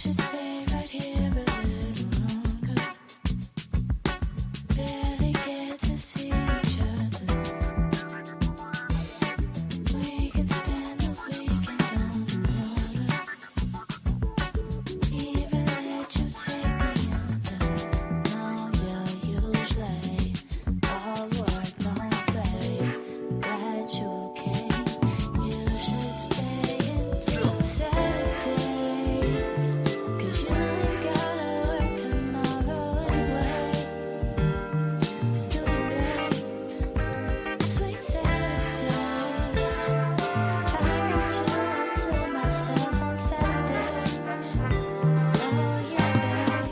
should stay right here a little longer. Barely get to see each other. We can spend the weekend on the water. Even let you take me under. No, you're usually all work, no play. Glad you came. You should stay until Saturday. 'Cause you ain't gotta work tomorrow anyway. Do it, babe. Sweet Saturdays. I got you all to myself on Saturdays. Oh yeah, babe.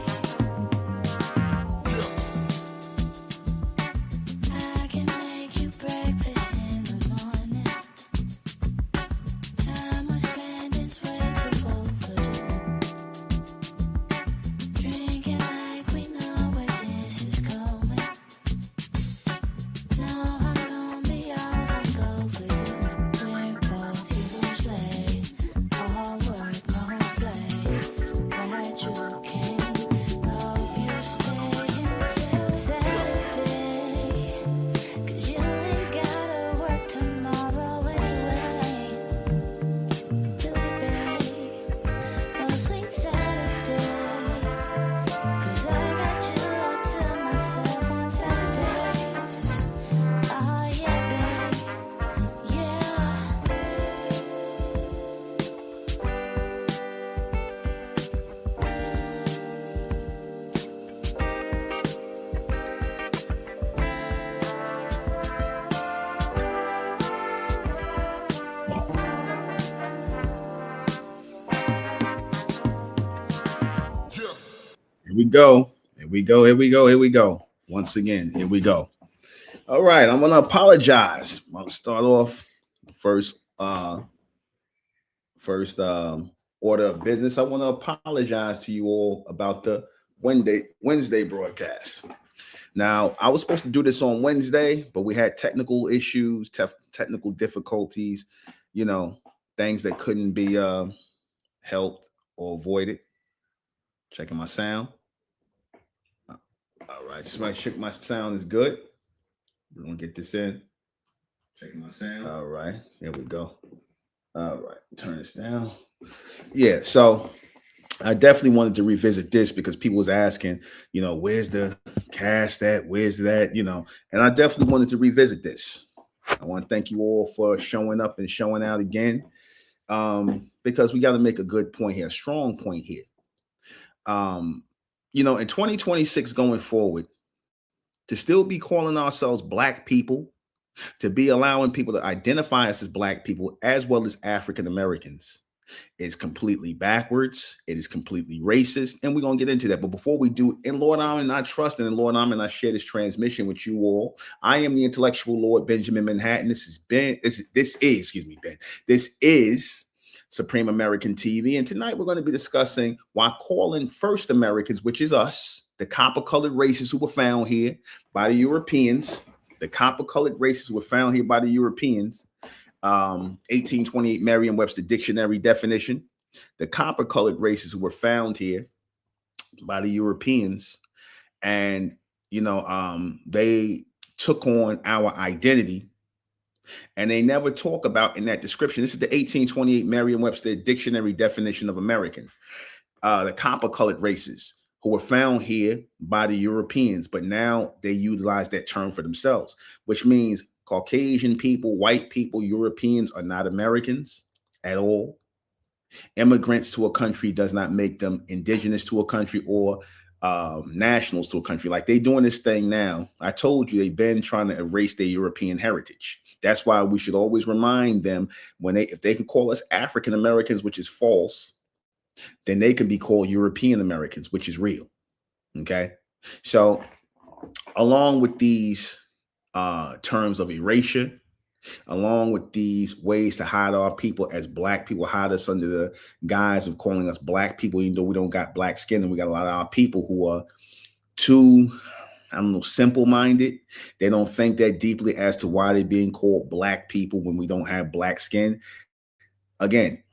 I can make you breakfast in the morning. Time we're spending's way too overdue. Drinking like we know where this is going. No, I'm gonna be all hungo for you. We're both usually all work, no play. Glad you came. Hope you stay until Saturday. 'Cause you ain't gotta work tomorrow anyway. Do it, babe. Oh, sweet Saturday. 'Cause I got you all to myself on Saturdays. Oh yeah, babe. Yeah. Here we go. Here we go. Here we go. Here we go. Once again, here we go. All right. I'm gonna apologize. I'll start off first. Order of business. I want to apologize to you all about the Wednesday broadcast. Now, I was supposed to do this on Wednesday, but we had technical issues, technical difficulties, things that couldn't be helped or avoided. Checking my sound. All right, just make sure my sound is good. We're gonna get this in. Checking my sound. All right, here we go. All right, turn this down. Yeah, so I definitely wanted to revisit this because people was asking, where's the cast at? Where's that? And I definitely wanted to revisit this. I want to thank you all for showing up and showing out again, because we got to make a good point here, a strong point here. In 2026 going forward, to still be calling ourselves Black people, to be allowing people to identify us as Black people as well as African Americans is completely backwards. It is completely racist, and we're gonna get into that. But before we do, in Lord Amen, I trust, and in Lord Amen, I share this transmission with you all. I am the intellectual Lord Benjamin Manhattan. This is Ben. This is Supreme American TV, and tonight we're going to be discussing why calling first Americans, which is us, the copper-colored races who were found here by the Europeans, the copper-colored races were found here by the Europeans. 1828 Merriam-Webster dictionary definition. The copper-colored races who were found here by the Europeans, and they took on our identity, and they never talk about in that description. This is the 1828 Merriam-Webster dictionary definition of American. The copper-colored races who were found here by the Europeans, but now they utilize that term for themselves, which means Caucasian people, white people, Europeans are not Americans at all. Immigrants to a country does not make them indigenous to a country or nationals to a country. Like they doing this thing now. I told you they've been trying to erase their European heritage. That's why we should always remind them if they can call us African Americans, which is false, then they can be called European Americans, which is real. Okay. So along with these terms of erasure, along with these ways to hide our people as Black people, hide us under the guise of calling us Black people, even though we don't got black skin, and we got a lot of our people who are too, simple-minded. They don't think that deeply as to why they're being called Black people when we don't have black skin. Again,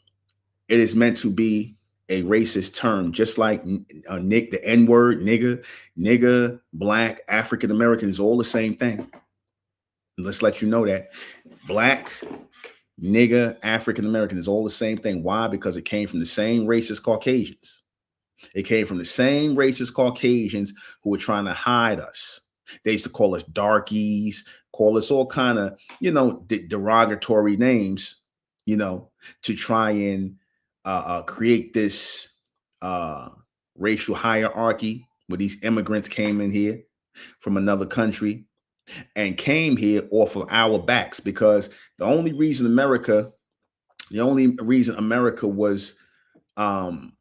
it is meant to be a racist term, just like Nick, the N word, nigga, black, African American is all the same thing. Let's let you know that black, nigga, African American is all the same thing. Why? Because it came from the same racist Caucasians. It came from the same racist Caucasians who were trying to hide us. They used to call us darkies, call us all kind of, derogatory names, to try and create this racial hierarchy where these immigrants came in here from another country and came here off of our backs, because the only reason America was um,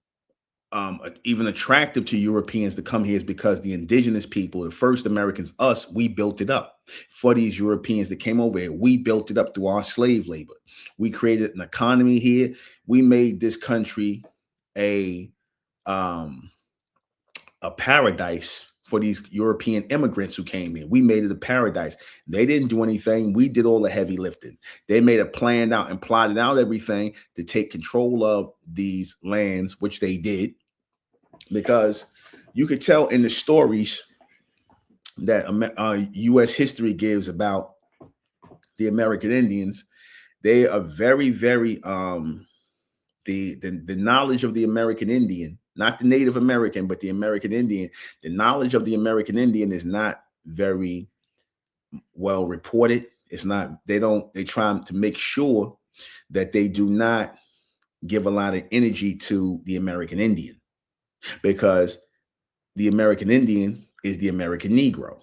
even attractive to Europeans to come here is because the indigenous people, the first Americans, us, we built it up. For these Europeans that came over here, we built it up through our slave labor. We created an economy here. We made this country a paradise for these European immigrants who came here. We made it a paradise. They didn't do anything. We did all the heavy lifting. They made a planned out and plotted out everything to take control of these lands, which they did, because you could tell in the stories that U.S. history gives about the American Indians. They are very, very the knowledge of the American Indian, not the Native American, but the American Indian. The knowledge of the American Indian is not very well reported. It's not. They try to make sure that they do not give a lot of energy to the American Indian, because the American Indian is the American Negro.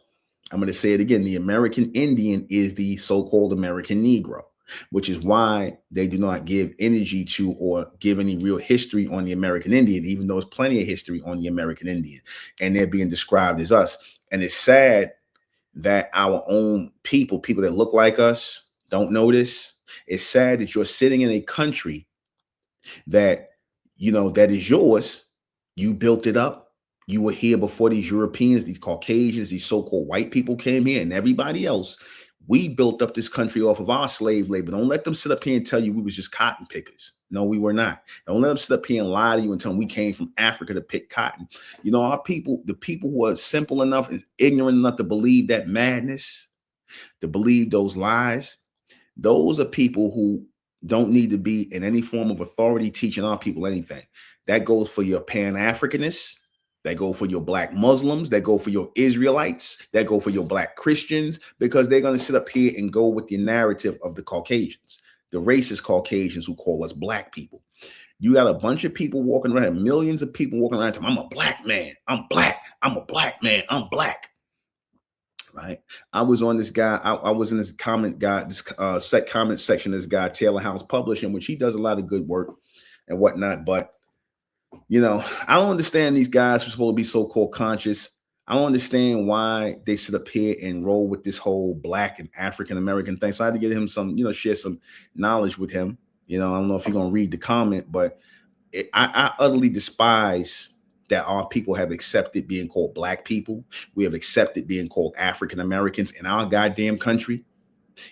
I'm going to say it again. The American Indian is the so-called American Negro, which is why they do not give energy to or give any real history on the American Indian, even though there's plenty of history on the American Indian, and they're being described as us. And it's sad that our own people that look like us, don't know this. It's sad that you're sitting in a country that, that is yours. You built it up. You were here before these Europeans, these Caucasians, these so-called white people came here, and everybody else. We built up this country off of our slave labor. Don't let them sit up here and tell you we was just cotton pickers. No, we were not. Don't let them sit up here and lie to you and tell them we came from Africa to pick cotton. Our people, the people who are simple enough and ignorant enough to believe that madness, to believe those lies, those are people who don't need to be in any form of authority teaching our people anything. That goes for your pan-Africanists. That go for your black Muslims, that go for your Israelites, that go for your black Christians, because they're going to sit up here and go with the narrative of the Caucasians, the racist Caucasians who call us black people. You got a bunch of people walking around, millions of people walking around, I'm a black man, I'm black, I'm a black man, I'm black. Right? I was on this guy, I was in this comment section, this guy, Taylor House Publishing, which he does a lot of good work and whatnot, but I don't understand these guys who are supposed to be so-called conscious. I don't understand why they sit up here and roll with this whole black and African American thing. So I had to get him some, share some knowledge with him. I don't know if you're going to read the comment, but I utterly despise that our people have accepted being called black people. We have accepted being called African Americans in our goddamn country.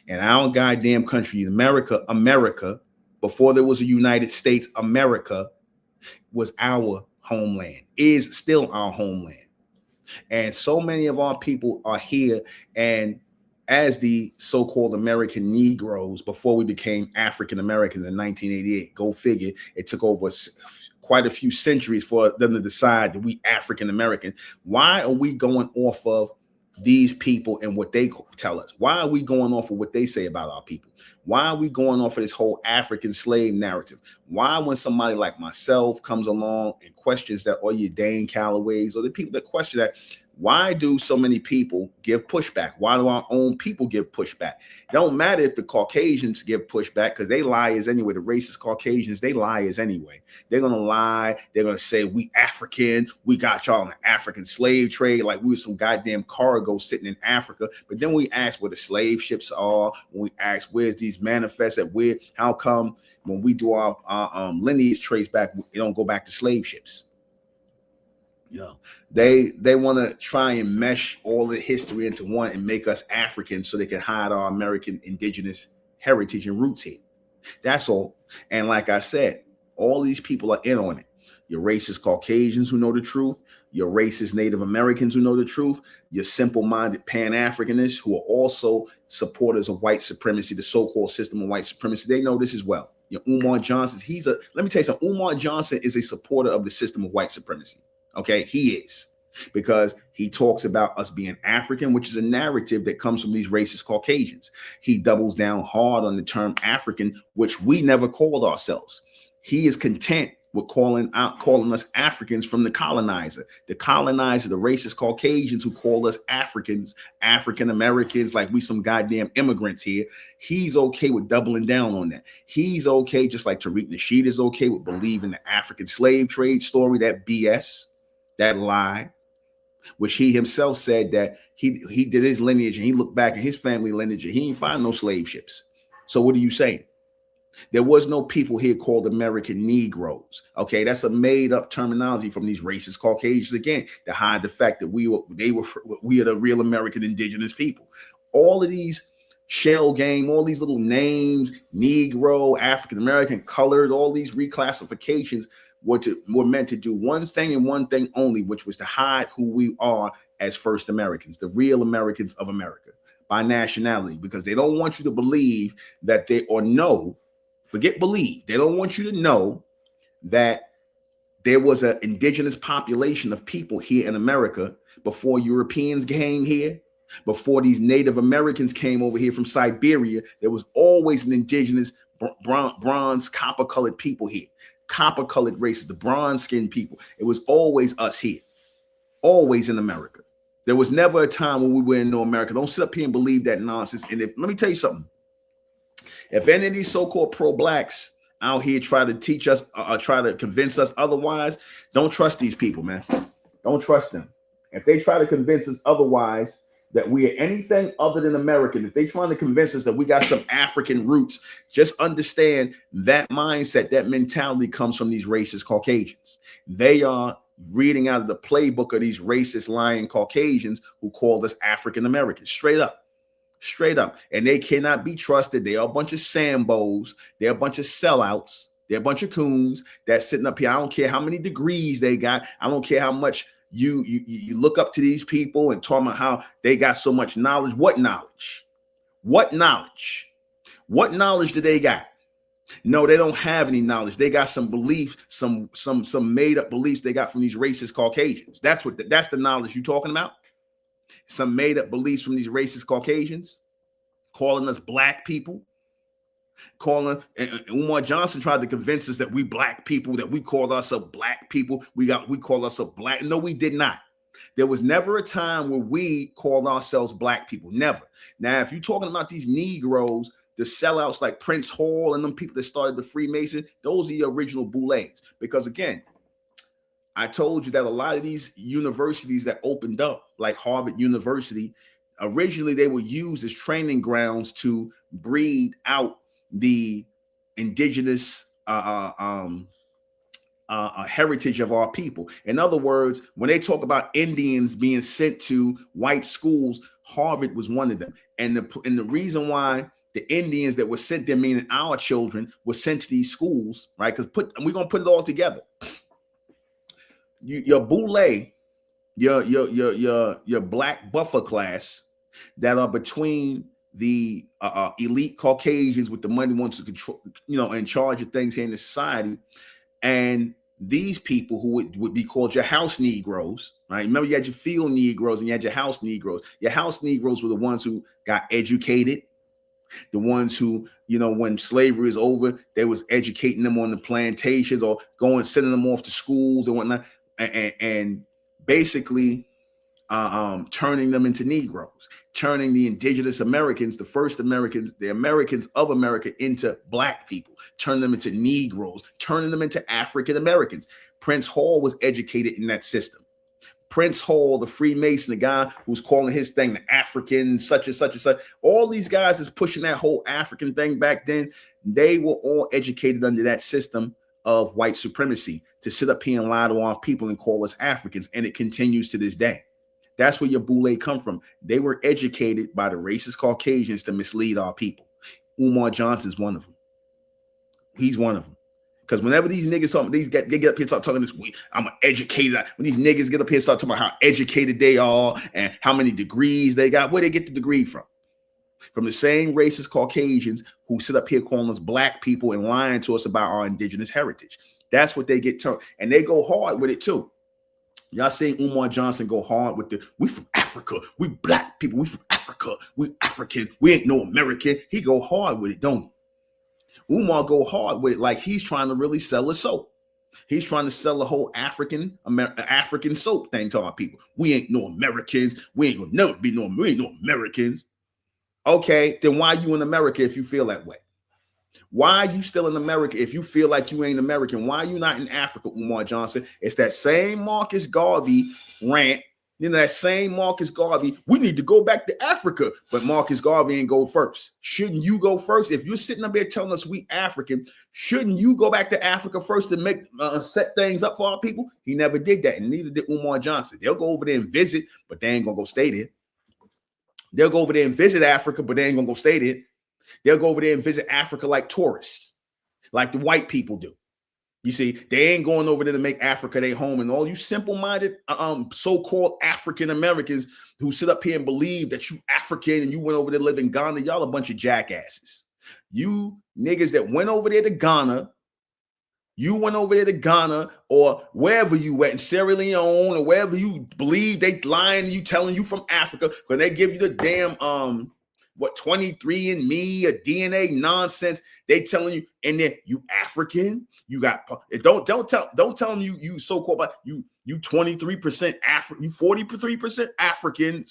In our goddamn country, America, before there was a United States, America was our homeland, is still our homeland. And so many of our people are here, and as the so-called American Negroes before we became African Americans in 1988. Go figure. It took over quite a few centuries for them to decide that we African American. Why are we going off of these people and what they tell us? Why are we going off of what they say about our people? Why are we going off of this whole African slave narrative? Why, when somebody like myself comes along and questions that, or your Dane Callaways, or the people that question that, why do so many people give pushback? Why do our own people give pushback? It don't matter if the Caucasians give pushback, because they liars anyway. The racist Caucasians, they liars anyway. They're going to lie. They're going to say, we African, we got y'all in the African slave trade, like we were some goddamn cargo sitting in Africa. But then we ask where the slave ships are. When we ask where's these manifests at, where, how come when we do our lineage trace back, we don't go back to slave ships? They want to try and mesh all the history into one and make us African so they can hide our American indigenous heritage and roots here. That's all. And like I said, all these people are in on it. your racist Caucasians who know the truth, your racist Native Americans who know the truth, your simple-minded pan-Africanists who are also supporters of white supremacy, the so-called system of white supremacy. They know this as well. Your Umar Johnson, let me tell you something. Umar Johnson is a supporter of the system of white supremacy. Okay, he is. Because he talks about us being African, which is a narrative that comes from these racist Caucasians. He doubles down hard on the term African, which we never called ourselves. He is content with calling us Africans from the colonizer, the racist Caucasians who call us Africans, African Americans, like we some goddamn immigrants here. He's okay with doubling down on that. He's okay, just like Tariq Nasheed is okay with believing the African slave trade story, that BS, that lie, which he himself said that he did his lineage and he looked back at his family lineage and he didn't find no slave ships. So what are you saying? There was no people here called American Negroes. Okay, that's a made up terminology from these racist Caucasians, again, to hide the fact that we are the real American indigenous people. All of these shell game, all these little names, Negro, African American, colored, all these reclassifications were meant to do one thing and one thing only, which was to hide who we are as first Americans, the real Americans of America, by nationality, because they don't want you to believe that forget believe. They don't want you to know that there was an indigenous population of people here in America before Europeans came here, before these Native Americans came over here from Siberia. There was always an indigenous bronze, copper-colored people here, copper-colored races, the bronze-skinned people. It was always us here, always in America. There was never a time when we were in America. Don't sit up here and believe that nonsense. And let me tell you something. If any of these so-called pro-blacks out here try to teach us, try to convince us otherwise, don't trust these people, man. Don't trust them. If they try to convince us otherwise, that we are anything other than American, if they trying to convince us that we got some African roots, just understand that mindset, that mentality comes from these racist Caucasians. They are reading out of the playbook of these racist, lying Caucasians who called us African Americans, straight up. And they cannot be trusted. They are a bunch of Sambos. They're a bunch of sellouts. They're a bunch of coons that's sitting up here. I don't care how many degrees they got. I don't care how much you look up to these people and talk about how they got so much knowledge. What knowledge? What knowledge? What knowledge do they got? No, they don't have any knowledge. They got some belief, some made up beliefs they got from these racist Caucasians. That's the knowledge you're talking about. Some made up beliefs from these racist Caucasians, calling us black people, Umar Johnson tried to convince us that we black people, that we called ourselves black people. We called ourselves black. No, we did not. There was never a time where we called ourselves black people. Never. Now, if you're talking about these Negroes, the sellouts like Prince Hall and them people that started the Freemason, those are the original boulets. Because again, I told you that a lot of these universities that opened up, like Harvard University, originally they were used as training grounds to breed out the indigenous heritage of our people. In other words, when they talk about Indians being sent to white schools, Harvard was one of them. And the reason why the Indians that were sent there, meaning our children, were sent to these schools, right? Because we're gonna put it all together. Your boule, your black buffer class that are between the elite Caucasians with the money wants to control, in charge of things here in the society, and these people who would be called your house Negroes, right? Remember, you had your field Negroes and you had your house Negroes. Your house Negroes were the ones who got educated, the ones who, when slavery is over, they was educating them on the plantations or sending them off to schools and whatnot, and basically turning them into Negroes, turning the indigenous Americans, the first Americans, the Americans of America, into black people, turning them into Negroes, turning them into African Americans. Prince Hall was educated in that system. Prince Hall, the Freemason, the guy who's calling his thing the African such and such and such, all these guys is pushing that whole African thing back then. They were all educated under that system of white supremacy to sit up here and lie to our people and call us Africans, and it continues to this day. That's where your boule come from. They were educated by the racist Caucasians to mislead our people. Umar Johnson's one of them. He's one of them. Because whenever these niggas talk, they get up here start talking this, I'm an educated. When these niggas get up here start talking about how educated they are and how many degrees they got, where they get the degree from? From the same racist Caucasians who sit up here calling us black people and lying to us about our indigenous heritage. That's what they get turned, and they go hard with it too. Y'all seen Umar Johnson go hard with we from Africa, we black people, we from Africa, we African, we ain't no American. He go hard with it, don't he? Umar go hard with it like he's trying to really sell a soap. He's trying to sell a whole African soap thing to our people. We ain't no Americans. We ain't gonna never be we ain't no Americans. Okay, then why you in America if you feel that way? Why are you still in America if you feel like you ain't American? Why are you not in Africa, Umar Johnson? It's that same Marcus Garvey rant. You know, that same Marcus Garvey, we need to go back to Africa, but Marcus Garvey ain't go first. Shouldn't you go first? If you're sitting up there telling us we African, shouldn't you go back to Africa first to make set things up for our people? He never did that, and neither did Umar Johnson. They'll go over there and visit, but they ain't gonna go stay there. They'll go over there and visit Africa, but they ain't gonna go stay there. They'll go over there and visit Africa like tourists, like the white people do. You see, they ain't going over there to make Africa their home. And all you simple-minded so-called African Americans who sit up here and believe that you African and you went over there to live in Ghana, y'all a bunch of jackasses. You niggas that went over there to Ghana, or wherever you went in Sierra Leone or wherever you believe they lying to you, telling you from Africa, when they give you the damn 23andMe or DNA nonsense, they telling you, and then you African, you got don't tell them you so-called you 23% African, you 43% African,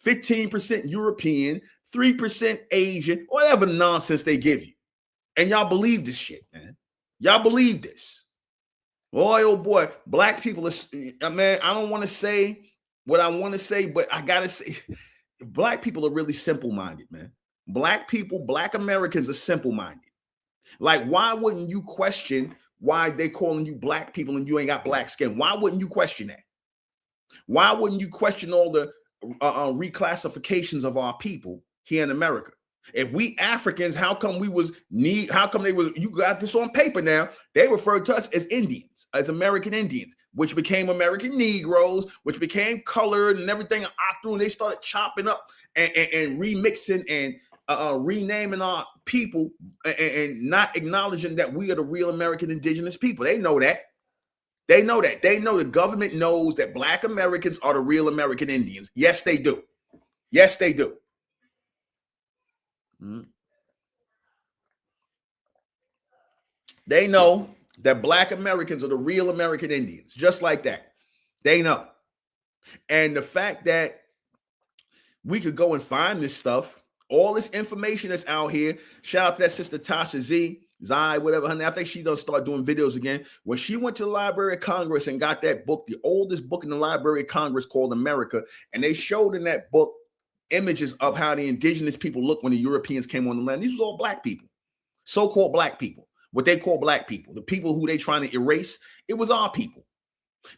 15% European, 3% Asian, whatever nonsense they give you, and y'all believe this shit, man. Y'all believe this. Boy, oh boy, black people are, man, I don't want to say what I want to say, but I gotta say, black people are really simple-minded, man. Black Americans are simple-minded. Like, why wouldn't you question why they calling you black people and you ain't got black skin? Why wouldn't you question that? Why wouldn't you question all the reclassifications of our people here in America? If we Africans, how come you got this on paper now? They referred to us as Indians, as American Indians, which became American Negroes, which became colored and everything through, and they started chopping up and remixing and renaming our people and not acknowledging that we are the real American indigenous people. They know that. They know that. They know the government knows that black Americans are the real American Indians. Yes, they do. Yes, they do. They know that black Americans are the real American Indians, just like that. They know. And the fact that we could go and find this stuff, all this information that's out here, shout out to that sister Tasha Zai, whatever her name. I think she done start doing videos again. When she went to the Library of Congress and got that book, the oldest book in the Library of Congress called America, and they showed in that book images of how the indigenous people looked when the Europeans came on the land. These was all black people, so-called black people, what they call black people, the people who they trying to erase. It was our people.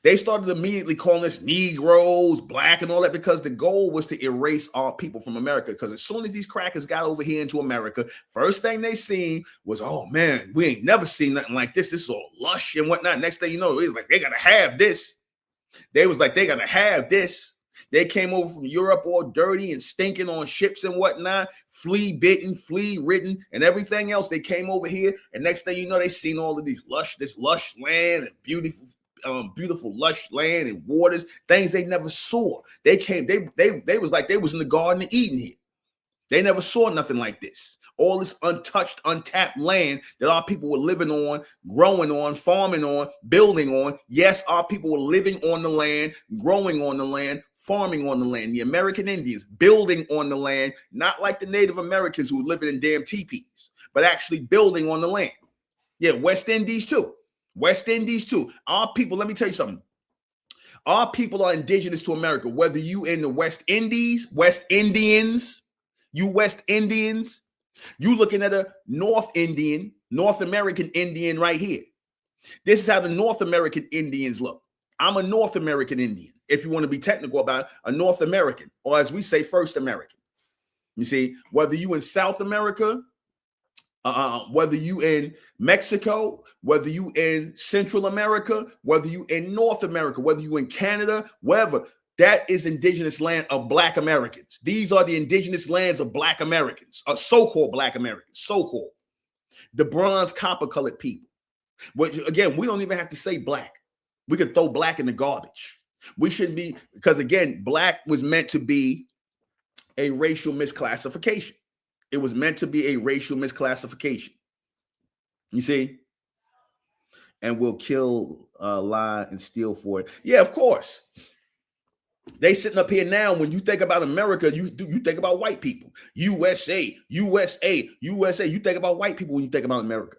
They started immediately calling us Negroes, black, and all that because the goal was to erase our people from America. Because as soon as these crackers got over here into America, first thing they seen was, oh man, we ain't never seen nothing like this. This is all lush and whatnot. Next thing you know, it was like, they gotta have this. They was like, they gotta have this. They came over from Europe all dirty and stinking on ships and whatnot, flea bitten, flea ridden, and everything else. They came over here, and next thing you know, they seen all of this lush land and beautiful lush land and waters, things they never saw. They came, they was like they was in the Garden of Eden here. They never saw nothing like this. All this untouched, untapped land that our people were living on, growing on, farming on, building on. Yes, our people were living on the land, growing on the land, farming on the land. The American Indians building on the land, not like the Native Americans who were living in damn teepees, but actually building on the land. Yeah, West Indies too. West Indies too. Our people, let me tell you something. Our people are indigenous to America. Whether you in the West Indies, West Indians, you West Indians, you looking at a North American Indian right here. This is how the North American Indians look. I'm a North American Indian. If you want to be technical about it, a North American, or as we say, First American. You see, whether you in South America, Whether you in Mexico, whether you in Central America, whether you in North America, whether you in Canada, wherever, that is indigenous land of Black Americans. These are the indigenous lands of Black Americans, so-called Black Americans, so-called. The bronze copper colored people. Which, again, we don't even have to say Black. We could throw Black in the garbage. We shouldn't be, because again, Black was meant to be a racial misclassification. It was meant to be a racial misclassification. You see? And we'll kill, lie, and steal for it. Yeah, of course. They sitting up here now. When you think about America, you think about white people. USA, USA, USA. You think about white people when you think about America.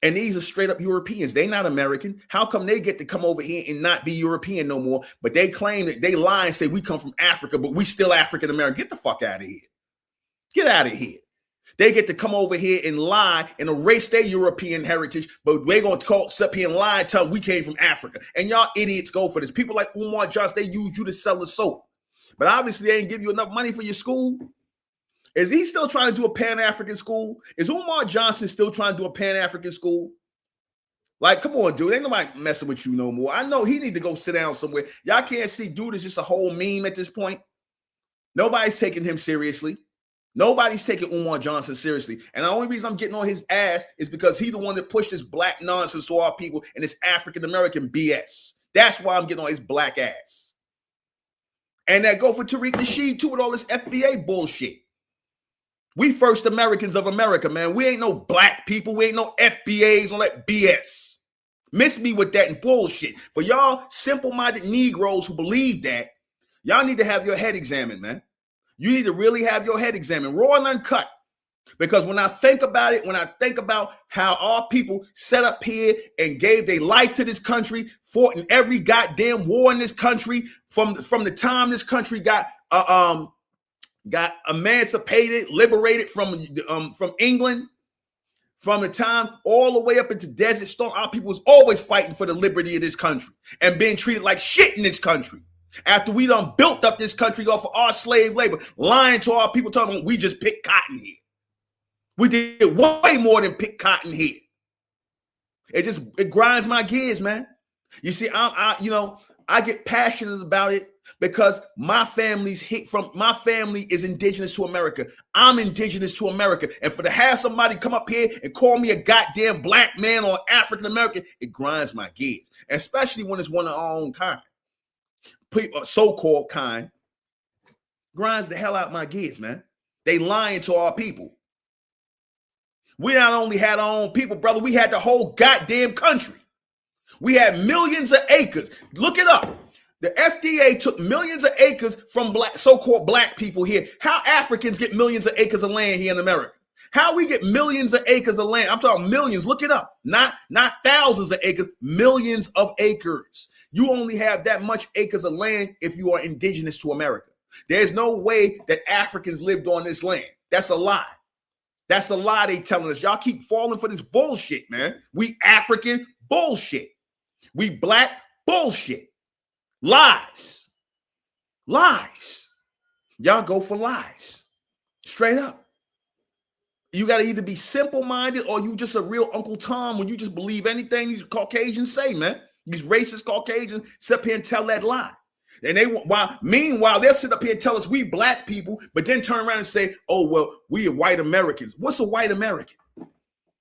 And these are straight up Europeans. They're not American. How come they get to come over here and not be European no more? But they claim that they lie and say we come from Africa, but we still African American. Get the fuck out of here. Get out of here. They get to come over here and lie and erase their European heritage, but they're going to sit here and lie and tell we came from Africa. And y'all idiots go for this. People like Umar Johnson, they use you to sell the soap. But obviously they ain't give you enough money for your school. Is he still trying to do a Pan-African school? Is Umar Johnson still trying to do a Pan-African school? Like, come on, dude. Ain't nobody messing with you no more. I know he need to go sit down somewhere. Y'all can't see dude is just a whole meme at this point. Nobody's taking him seriously. Nobody's taking Umar Johnson seriously. And the only reason I'm getting on his ass is because he's the one that pushed this Black nonsense to our people and this African-American BS. That's why I'm getting on his black ass. And that go for Tariq Nasheed too with all this FBA bullshit. We first Americans of America, man. We ain't no black people. We ain't no FBAs, all that BS. Miss me with that and bullshit. For y'all simple-minded Negroes who believe that, y'all need to have your head examined, man. You need to really have your head examined, raw and uncut. Because when I think about it, when I think about how our people set up here and gave their life to this country, fought in every goddamn war in this country, from the time this country got emancipated, liberated from England, from the time all the way up into Desert Storm, our people was always fighting for the liberty of this country and being treated like shit in this country. After we done built up this country off of our slave labor, lying to our people, talking we just picked cotton here. We did way more than pick cotton here. It grinds my gears, man. You see, I get passionate about it because my family is indigenous to America. I'm indigenous to America. And for to have somebody come up here and call me a goddamn black man or African American, it grinds my gears. Especially when it's one of our own kind. So-called kind. Grinds the hell out my gears, man. They lying to our people. We not only had our own people, brother, we had the whole goddamn country. We had millions of acres. Look it up. The FDA took millions of acres from so-called black people here. How Africans get millions of acres of land here in America? How we get millions of acres of land? I'm talking millions. Look it up. Not thousands of acres, millions of acres. You only have that much acres of land if you are indigenous to America. There's no way that Africans lived on this land. That's a lie. That's a lie they telling us. Y'all keep falling for this bullshit, man. We African bullshit. We black bullshit. Lies. Lies. Y'all go for lies. Straight up. You got to either be simple-minded or you just a real Uncle Tom when you just believe anything these Caucasians say, man. These racist Caucasians sit up here and tell that lie. And meanwhile, they'll sit up here and tell us we black people, but then turn around and say, oh, well, we are white Americans. What's a white American?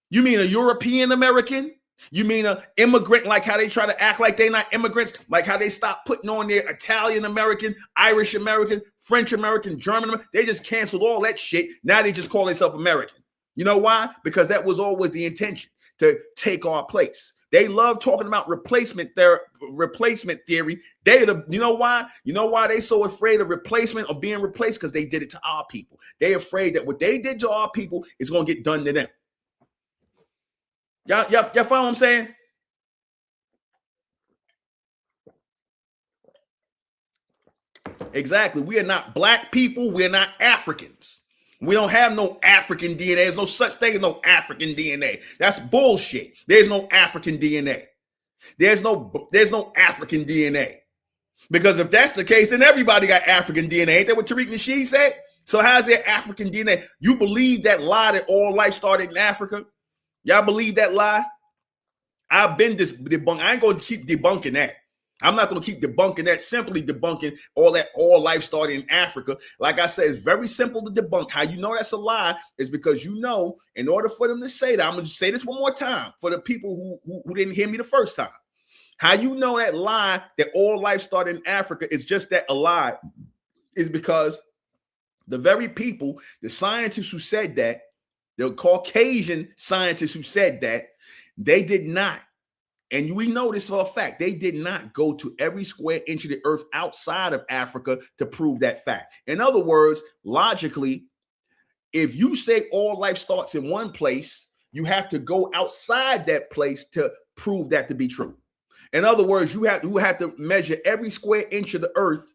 You mean a European American? You mean an immigrant, like how they try to act like they're not immigrants, like how they stop putting on their Italian American, Irish American, French American, German American. They just canceled all that shit. Now they just call themselves American. You know why? Because that was always the intention, to take our place. They love talking about replacement theory. You know why? You know why they so afraid of replacement or being replaced? Because they did it to our people. They're afraid that what they did to our people is going to get done to them. Y'all follow what I'm saying? Exactly. We are not black people. We're not Africans. We don't have no African DNA. There's no such thing as no African DNA. That's bullshit. There's no African DNA. There's no African DNA. Because if that's the case, then everybody got African DNA. Ain't that what Tariq Nasheed said? So how's there African DNA? You believe that lie that all life started in Africa? Y'all believe that lie? I've been debunked. I ain't going to keep debunking that. I'm not going to keep debunking that, simply debunking all life started in Africa. Like I said, it's very simple to debunk. How you know that's a lie is because you know, in order for them to say that, I'm going to say this one more time for the people who didn't hear me the first time. How you know that lie that all life started in Africa is just that, a lie, is because the very people, the scientists who said that, the Caucasian scientists who said that, they did not. And we know this for a fact. They did not go to every square inch of the earth outside of Africa to prove that fact. In other words, logically, if you say all life starts in one place, you have to go outside that place to prove that to be true. In other words, you have to measure every square inch of the earth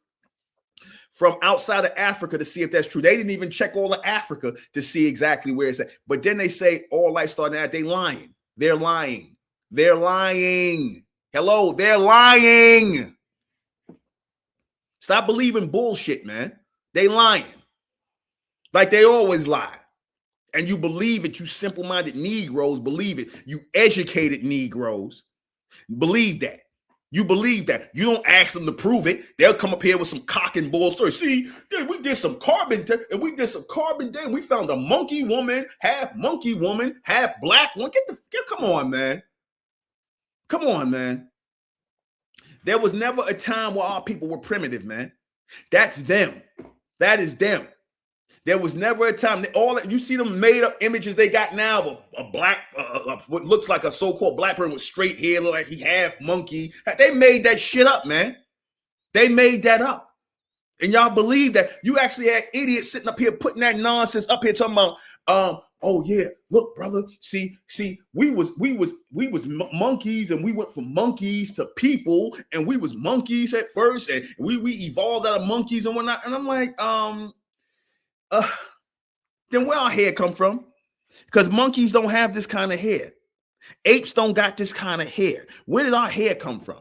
from outside of Africa to see if that's true. They didn't even check all of Africa to see exactly where it's at. But then they say all life started out. They lying. They're lying. They're lying. Hello, they're lying. Stop believing bullshit, man. They lying. Like they always lie. And you believe it. You simple-minded Negroes believe it. You educated Negroes believe that. You believe that. You don't ask them to prove it. They'll come up here with some cock and bull story. See, we did some carbon and we did some carbon day. We found a monkey woman, half black one. Come on, man. Come on, man. There was never a time where our people were primitive, man. That's them. That is them. There was never a time. You see them made up images they got now of a black, what looks like a so-called black person with straight hair, look like he half monkey. They made that shit up, man. They made that up. And y'all believe that. You actually had idiots sitting up here putting that nonsense up here talking about, oh yeah, look, brother, see, we was monkeys and we went from monkeys to people and we was monkeys at first and we evolved out of monkeys and whatnot. And I'm like, then where our hair come from? Because monkeys don't have this kind of hair. Apes don't got this kind of hair. Where did our hair come from?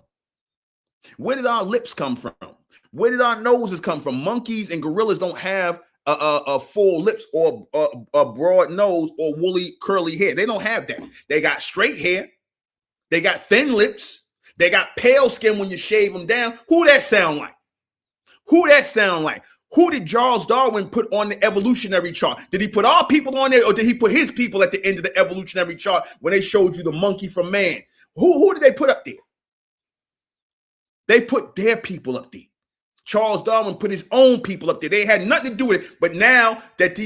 Where did our lips come from? Where did our noses come from? Monkeys and gorillas don't have a full lips or a broad nose or woolly curly hair. They don't have that. They got straight hair. They got thin lips. They got pale skin when you shave them down. Who that sound like? Who that sound like? Who did Charles Darwin put on the evolutionary chart? Did he put our people on there or did he put his people at the end of the evolutionary chart when they showed you the monkey from man? Who did they put up there? They put their people up there. Charles Darwin put his own people up there. They had nothing to do with it. But now that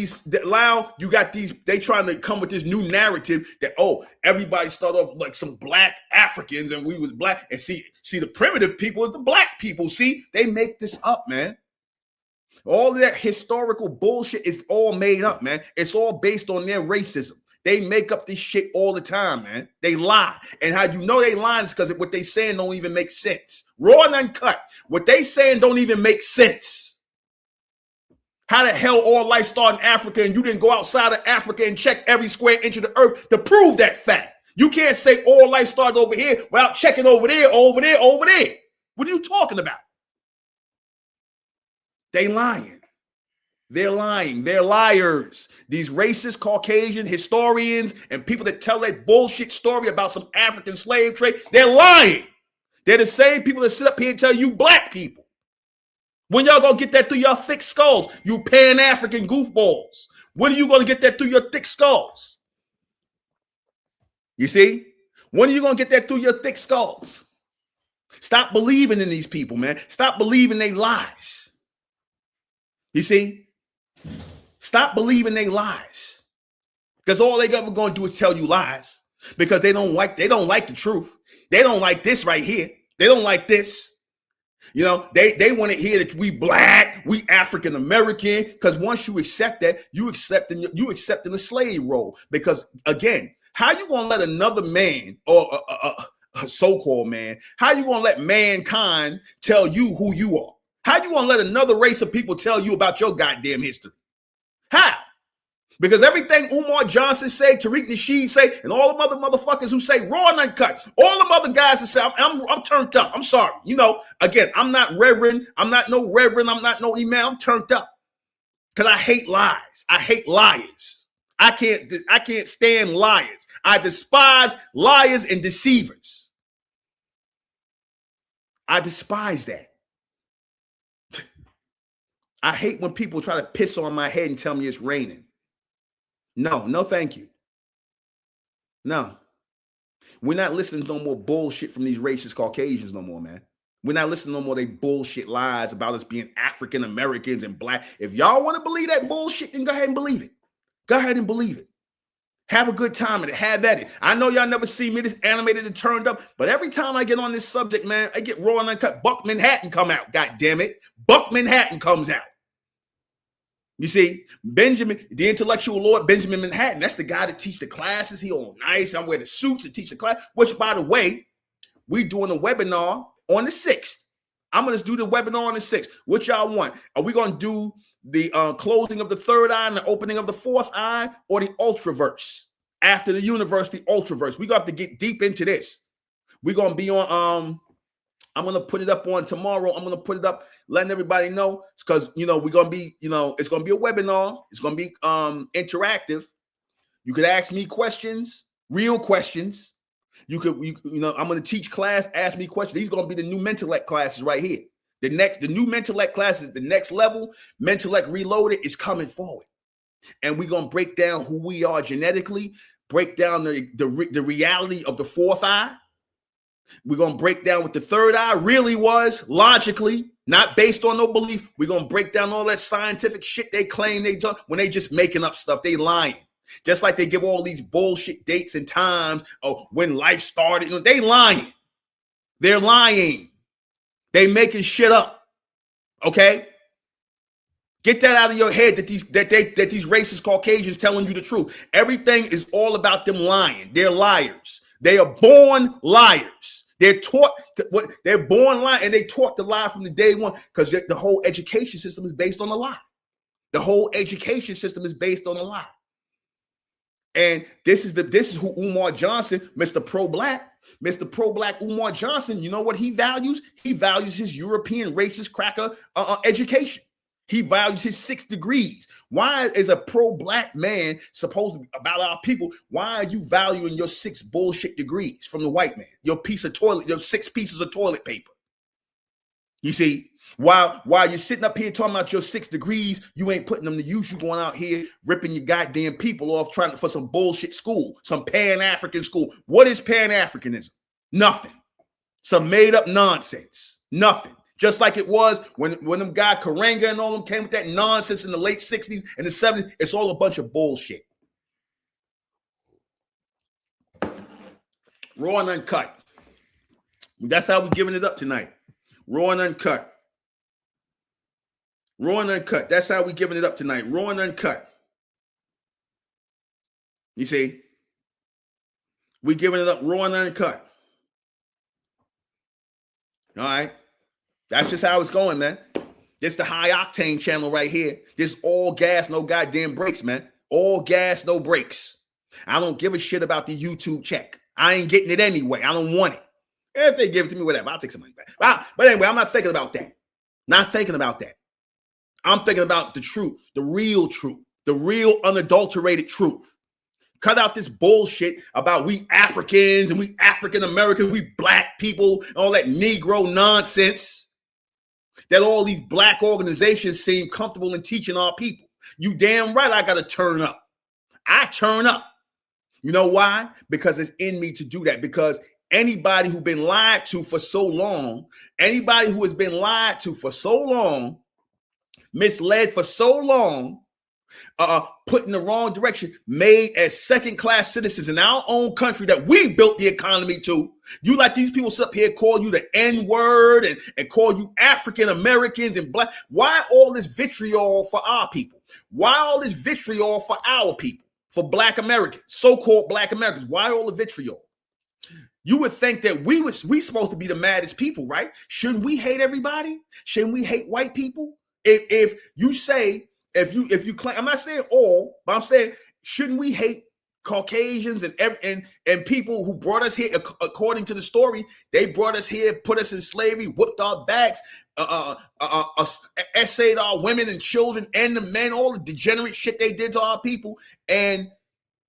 you got these, they trying to come with this new narrative that, oh, everybody started off like some black Africans and we was black. And see the primitive people is the black people. See, they make this up, man. All of that historical bullshit is all made up, man. It's all based on their racism. They make up this shit all the time, man. They lie. And how you know they lying is because what they saying don't even make sense. Raw and uncut. What they saying don't even make sense. How the hell all life started in Africa and you didn't go outside of Africa and check every square inch of the earth to prove that fact? You can't say all life started over here without checking over there, over there, over there. What are you talking about? They lying. They're lying. They're liars. These racist Caucasian historians and people that tell that bullshit story about some African slave trade, they're lying. They're the same people that sit up here and tell you black people. When y'all gonna get that through your thick skulls, you pan-African goofballs? When are you gonna get that through your thick skulls? You see? When are you gonna get that through your thick skulls? Stop believing in these people, man. Stop believing they lies. You see? Stop believing they lies. Because all they ever going to do is tell you lies. Because they don't like the truth. They don't like this right here. They don't like this. You know, they want to hear that we black, we African American. Because once you accept that, you accepting the slave role. Because again, how you gonna let another man or a so-called man, how you gonna let mankind tell you who you are? How you gonna let another race of people tell you about your goddamn history? How? Because everything Umar Johnson say, Tariq Nasheed say, and all the other motherfuckers who say raw and uncut, all them other guys that say I'm turned up. I'm sorry. You know, again, I'm not reverend. I'm not no reverend. I'm not no imam. I'm turned up. because I hate lies. I hate liars. I can't stand liars. I despise liars and deceivers. I despise that. I hate when people try to piss on my head and tell me it's raining. No, thank you. No. We're not listening to no more bullshit from these racist Caucasians no more, man. We're not listening to no more they bullshit lies about us being African Americans and black. If y'all want to believe that bullshit, then go ahead and believe it. Go ahead and believe it. Have a good time in it. Have at it. I know y'all never see me this animated and turned up, but every time I get on this subject, man, I get raw and uncut. Buck Manhattan come out. God damn it. Buck Manhattan comes out. You see, Benjamin, the intellectual lord Benjamin Manhattan, that's the guy that teach the classes. He all nice. I'm wearing the suits to teach the class, which, by the way, we doing a webinar on the 6th. I'm going to do the webinar on the 6th. What y'all want? Are we going to do the closing of the third eye and the opening of the fourth eye, or the ultraverse? After the universe, the ultraverse. We got to get deep into this. We're going to be on, I'm going to put it up on tomorrow. I'm going to put it up, letting everybody know, because, we're going to be, it's going to be a webinar. It's going to be interactive. You could ask me questions, real questions. I'm going to teach class, ask me questions. These are going to be the new Mentellect classes right here. The new Mentellect classes, the next level, Mentellect Reloaded is coming forward. And we're going to break down who we are genetically, break down the reality of the fourth eye. We're going to break down what the third eye really was, logically, not based on no belief. We're going to break down all that scientific shit they claim they done when they just making up stuff. They lying. Just like they give all these bullshit dates and times of when life started. They lying. They're lying. They making shit up. Okay? Get that out of your head that these racist Caucasians telling you the truth. Everything is all about them lying. They're liars. They are born liars. They're taught they're born lying, and they taught the lie from the day one, because the whole education system is based on a lie. The whole education system is based on a lie. And this is who Umar Johnson, Mr. Pro-Black Umar Johnson, you know what he values? He values his European racist cracker education. He values his 6 degrees. Why is a pro-Black man supposed to be about our people? Why are you valuing your 6 bullshit degrees from the white man? Your 6 pieces of toilet paper. You see, while you're sitting up here talking about your 6 degrees, you ain't putting them to use. You going out here ripping your goddamn people off trying for some bullshit school, some pan-African school. What is pan-Africanism? Nothing. Some made up nonsense. Nothing. Just like it was when them guy Karanga and all them came with that nonsense in the late 60s and the 70s. It's all a bunch of bullshit. Raw and uncut. That's how we're giving it up tonight. Raw and uncut. Raw and uncut. That's how we're giving it up tonight. Raw and uncut. You see? We're giving it up raw and uncut. All right? That's just how it's going, man. This the high octane channel right here. This all gas, no goddamn brakes, man. All gas, no brakes. I don't give a shit about the YouTube check. I ain't getting it anyway. I don't want it. If they give it to me, whatever, I'll take some money back. But anyway, I'm not thinking about that. Not thinking about that. I'm thinking about the truth, the real unadulterated truth. Cut out this bullshit about we Africans and we African Americans, we black people, and all that Negro nonsense that all these black organizations seem comfortable in teaching our people. You damn right I got to turn up. I turn up. You know why? Because it's in me to do that. Because anybody who's been lied to for so long, misled for so long, put in the wrong direction, made as second-class citizens in our own country that we built the economy to. You like these people sit up here call you the N-word and call you African Americans and black. Why all this vitriol for our people? Why all this vitriol for our people, for black Americans, so-called black Americans? Why all the vitriol? You would think that we supposed to be the maddest people, right? Shouldn't we hate everybody? Shouldn't we hate white people? If you claim, I'm not saying all, but I'm saying, shouldn't we hate Caucasians and people who brought us here? According to the story, they brought us here, put us in slavery, whooped our backs, essayed our women and children and the men, all the degenerate shit they did to our people. And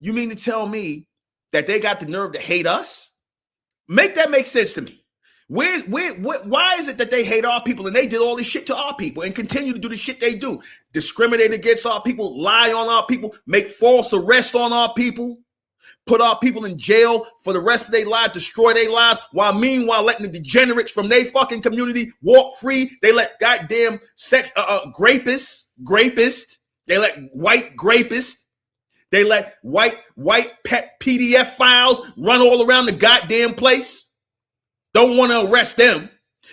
you mean to tell me that they got the nerve to hate us? Make that make sense to me. Why is it that they hate our people and they did all this shit to our people and continue to do the shit they do? Discriminate against our people, lie on our people, make false arrests on our people, put our people in jail for the rest of their lives, destroy their lives, while meanwhile letting the degenerates from their fucking community walk free. They let goddamn rapists, they let white rapists, they let white pet PDF files run all around the goddamn place. Don't want to arrest them,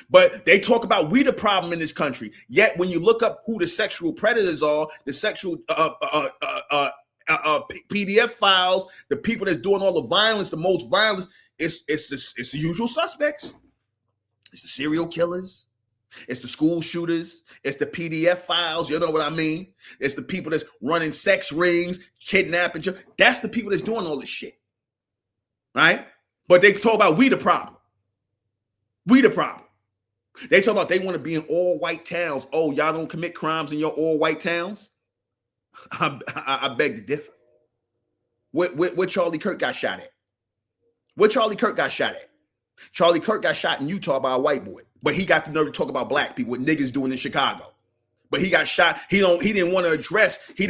but they talk about we the problem in this country. Yet when you look up who the sexual predators are, the sexual PDF files, the people that's doing all the violence, the most violence, it's the usual suspects. It's the serial killers. It's the school shooters. It's the PDF files. You know what I mean? It's the people that's running sex rings, kidnapping. That's the people that's doing all this shit, right? But they talk about we the problem. We the problem. They talk about they want to be in all white towns. Oh, y'all don't commit crimes in your all white towns? I beg to differ. Where Charlie Kirk got shot at? Where Charlie Kirk got shot at? Charlie Kirk got shot in Utah by a white boy, but he got the nerve to talk about black people, what niggas doing in Chicago. But he got shot. He didn't want to address the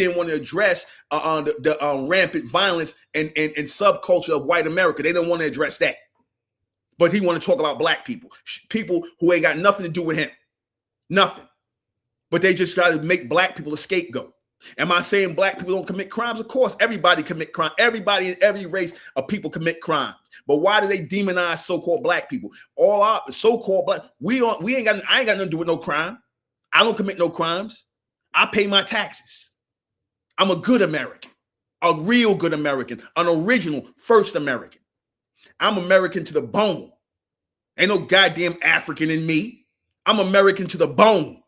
rampant violence and subculture of white America. They didn't want to address that. But he want to talk about black people who ain't got nothing to do with him. Nothing. But they just got to make black people a scapegoat. Am I saying black people don't commit crimes? Of course, everybody commit crime. Everybody in every race of people commit crimes. But why do they demonize so-called black people? All our so-called black, I ain't got nothing to do with no crime. I don't commit no crimes. I pay my taxes. I'm a good American, a real good American, an original first American. I'm American to the bone. Ain't no goddamn African in me. I'm American to the bone.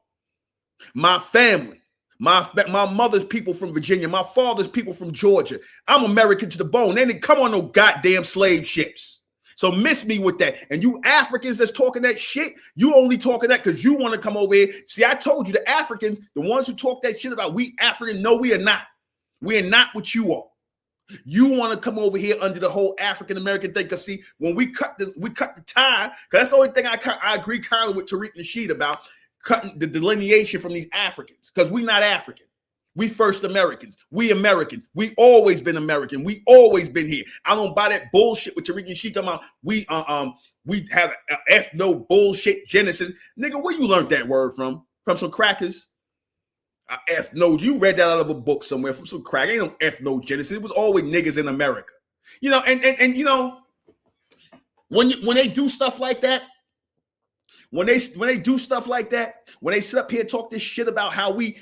My family, my mother's people from Virginia, my father's people from Georgia. I'm American to the bone. They didn't come on no goddamn slave ships. So miss me with that. And you Africans that's talking that shit, you only talking that because you want to come over here. See, I told you the Africans, the ones who talk that shit about we African, no, we are not. We are not what you are. You want to come over here under the whole African American thing, because see, when we cut the tie, because that's the only thing I agree kind of with Tariq Nasheed about, cutting the delineation from these Africans, because we're not African. We first Americans. We American. We always been American. We always been here. I don't buy that bullshit with Tariq Nasheed talking about we have a ethno bullshit genesis. Nigga, where you learned that word from? From some crackers? Ethno, you read that out of a book somewhere from some crack. Ain't no ethnogenesis. It was always niggas in America. You know, and you know, when they do stuff like that, when they do stuff like that, when they sit up here and talk this shit about how we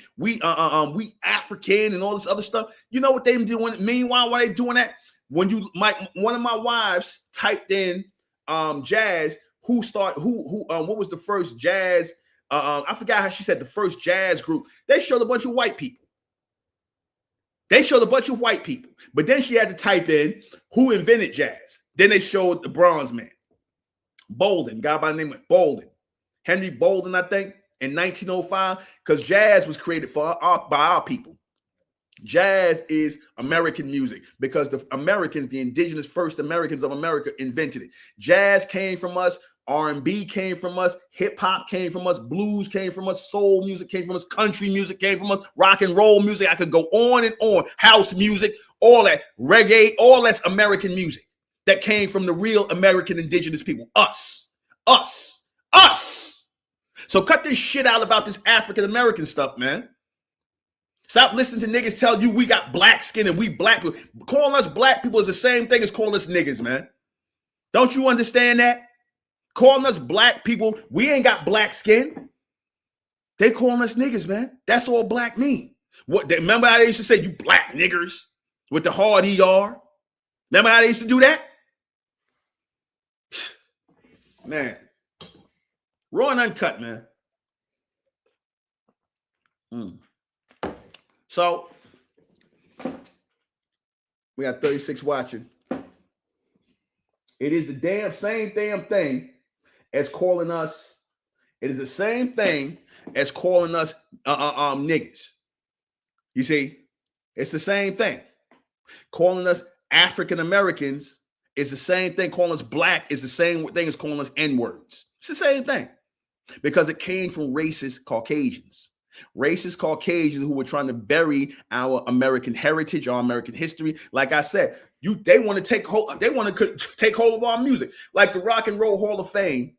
African and all this other stuff, you know what they doing? Meanwhile, while they doing that, when one of my wives typed in jazz, what was the first jazz? I forgot how she said the first jazz group. They showed a bunch of white people. But then she had to type in who invented jazz. Then they showed the bronze man, Bolden, guy by the name of Bolden, Henry Bolden, I think, in 1905, because jazz was created by our people. Jazz is American music because the Americans, the indigenous first Americans of America, invented it. Jazz came from us. R&B came from us, hip hop came from us, blues came from us, soul music came from us, country music came from us, rock and roll music. I could go on and on. House music, all that, reggae, all that's American music that came from the real American indigenous people. Us. So cut this shit out about this African American stuff, man. Stop listening to niggas tell you we got black skin and we black people. Calling us black people is the same thing as calling us niggas, man. Don't you understand that? Calling us black people, we ain't got black skin. They calling us niggas, man. That's all black mean. Remember how they used to say, you black niggers with the hard ER? Remember how they used to do that? Man. Raw and uncut, man. So, we got 36 watching. It is the same damn thing as calling us It is the same thing as calling us niggas. You see, it's the same thing. Calling us African Americans is the same thing. Calling us black is the same thing as calling us N-words. It's the same thing because it came from racist Caucasians. Racist Caucasians who were trying to bury our American heritage, our American history. Like I said, they want to take hold. They want to take hold of our music, like the Rock and Roll Hall of Fame.